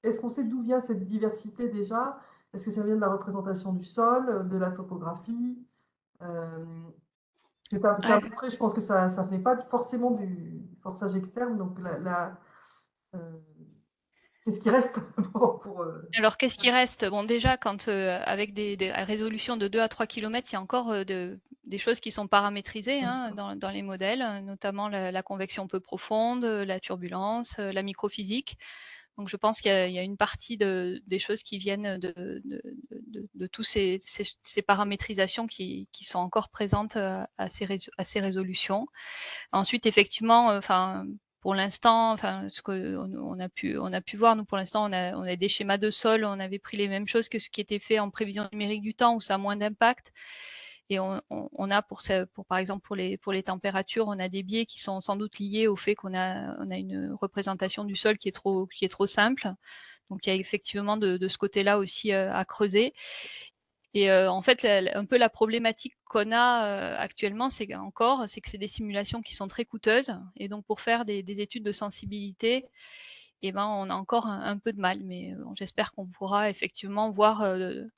Speaker 1: est-ce qu'on sait d'où vient cette diversité déjà? Est-ce que ça vient de la représentation du sol, de la topographie? Euh, Parce que tu as montré, je pense que ça ne venait pas forcément du forçage externe, donc euh, qu'est-ce qui reste
Speaker 2: Alors, qu'est-ce qui reste? Bon, déjà, quand avec des résolutions de 2 à 3 km, il y a encore des choses qui sont paramétrisées hein, dans les modèles, notamment la convection peu profonde, la turbulence, la microphysique. Donc, je pense qu'il y a une partie des choses qui viennent de tous ces paramétrisations qui sont encore présentes à ces résolutions. Ensuite, effectivement, pour l'instant, ce qu'on a pu voir, nous pour l'instant, on a des schémas de sol, on avait pris les mêmes choses que ce qui était fait en prévision numérique du temps où ça a moins d'impact. Et on a par exemple pour les températures, on a des biais qui sont sans doute liés au fait qu'on a une représentation du sol qui est trop simple. Donc il y a effectivement de ce côté-là aussi à creuser. Et en fait, un peu la problématique qu'on a actuellement, c'est que c'est des simulations qui sont très coûteuses. Et donc, pour faire des études de sensibilité, eh ben, on a encore un peu de mal. Mais j'espère qu'on pourra effectivement voir,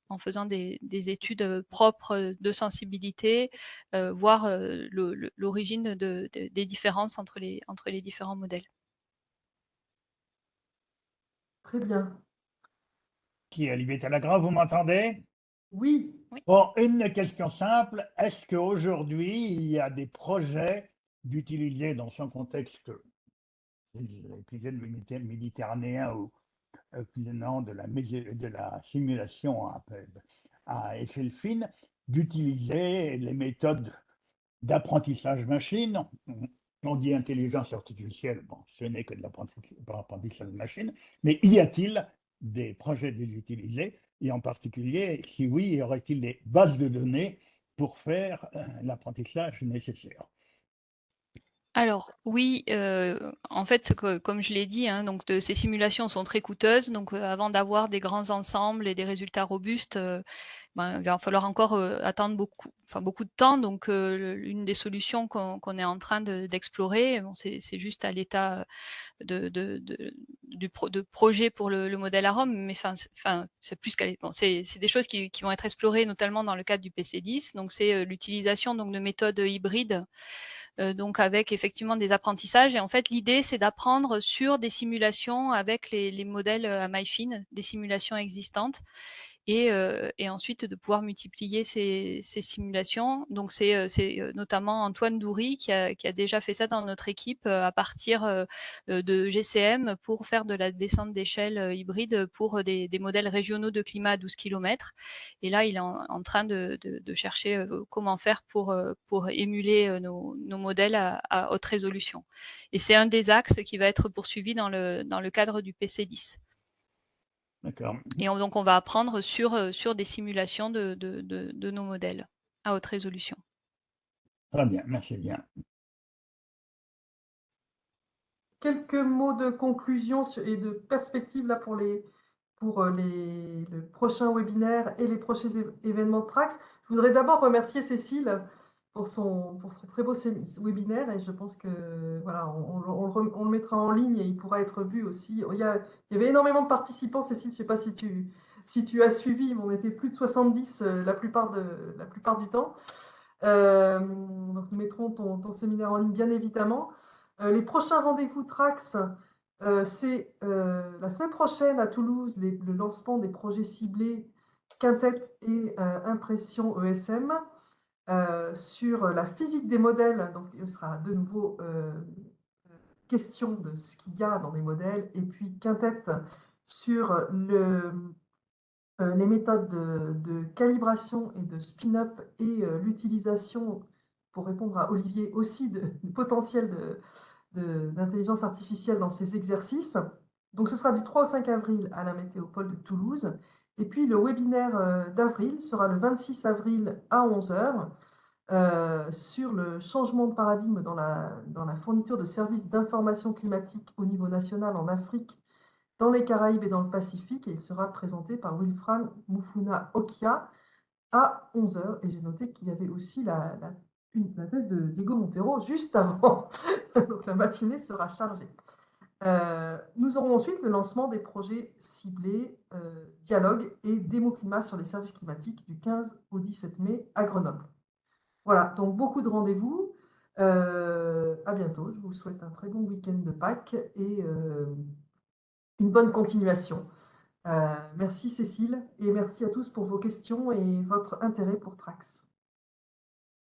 Speaker 2: en faisant des études propres de sensibilité, voir l'origine des différences entre les différents modèles.
Speaker 1: Très bien.
Speaker 7: Qui est Olivier Talagrand, vous m'entendez?
Speaker 1: Oui.
Speaker 7: Bon, une question simple. Est-ce qu'aujourd'hui, il y a des projets d'utiliser dans son contexte l'épisode méditerranéen ou venant de la simulation à échelle fine, d'utiliser les méthodes d'apprentissage machine? On dit intelligence artificielle, bon, ce n'est que de l'apprentissage machine, mais y a-t-il des projets de l'utiliser? Et en particulier, si oui, y aurait-il des bases de données pour faire l'apprentissage nécessaire?
Speaker 2: Alors oui, en fait, comme je l'ai dit, hein, donc ces simulations sont très coûteuses. Donc avant d'avoir des grands ensembles et des résultats robustes, il va falloir encore attendre beaucoup de temps. Donc une des solutions qu'on est en train d'explorer, bon, c'est juste à l'état de projet pour le modèle AROM, mais c'est plus bon, c'est des choses qui vont être explorées notamment dans le cadre du PC10. Donc c'est l'utilisation donc de méthodes hybrides. Donc avec effectivement des apprentissages. Et en fait, l'idée, c'est d'apprendre sur des simulations avec les modèles à maille fine, des simulations existantes. et ensuite de pouvoir multiplier ces simulations. Donc c'est notamment Antoine Doury qui a déjà fait ça dans notre équipe à partir de GCM pour faire de la descente d'échelle hybride pour des modèles régionaux de climat à 12 km. Et là, il est en train de chercher comment faire pour émuler nos modèles à haute résolution. Et c'est un des axes qui va être poursuivi dans le cadre du PC10.
Speaker 7: D'accord.
Speaker 2: Et donc, on va apprendre sur des simulations de nos modèles à haute résolution.
Speaker 7: Très bien, merci bien.
Speaker 1: Quelques mots de conclusion et de perspective là pour le prochain webinaire et les prochains événements de Trax. Je voudrais d'abord remercier Cécile pour son très beau webinaire, et je pense que voilà, on le mettra en ligne et il pourra être vu aussi. Il y avait énormément de participants, Cécile, je ne sais pas si tu as suivi, mais on était plus de 70 la plupart du temps. Donc nous mettrons ton séminaire en ligne, bien évidemment. Les prochains rendez-vous Trax, c'est la semaine prochaine à Toulouse, le lancement des projets ciblés Quintet et Impression ESM sur la physique des modèles. Donc il sera de nouveau question de ce qu'il y a dans les modèles, et puis Quintet sur les méthodes de calibration et de spin-up et l'utilisation, pour répondre à Olivier, aussi du potentiel d'intelligence artificielle dans ces exercices. Donc ce sera du 3 au 5 avril à la Météopole de Toulouse. Et puis le webinaire d'avril sera le 26 avril à 11 h sur le changement de paradigme dans la fourniture de services d'information climatique au niveau national en Afrique, dans les Caraïbes et dans le Pacifique, et il sera présenté par Wilfran Mufuna Okia à 11 h. Et j'ai noté qu'il y avait aussi la thèse de Diego Montero juste avant. Donc la matinée sera chargée. Nous aurons ensuite le lancement des projets ciblés Dialogue et Démo Climat sur les services climatiques du 15 au 17 mai à Grenoble. Voilà, donc beaucoup de rendez-vous. À bientôt. Je vous souhaite un très bon week-end de Pâques et une bonne continuation. Merci Cécile, et merci à tous pour vos questions et votre intérêt pour Trax.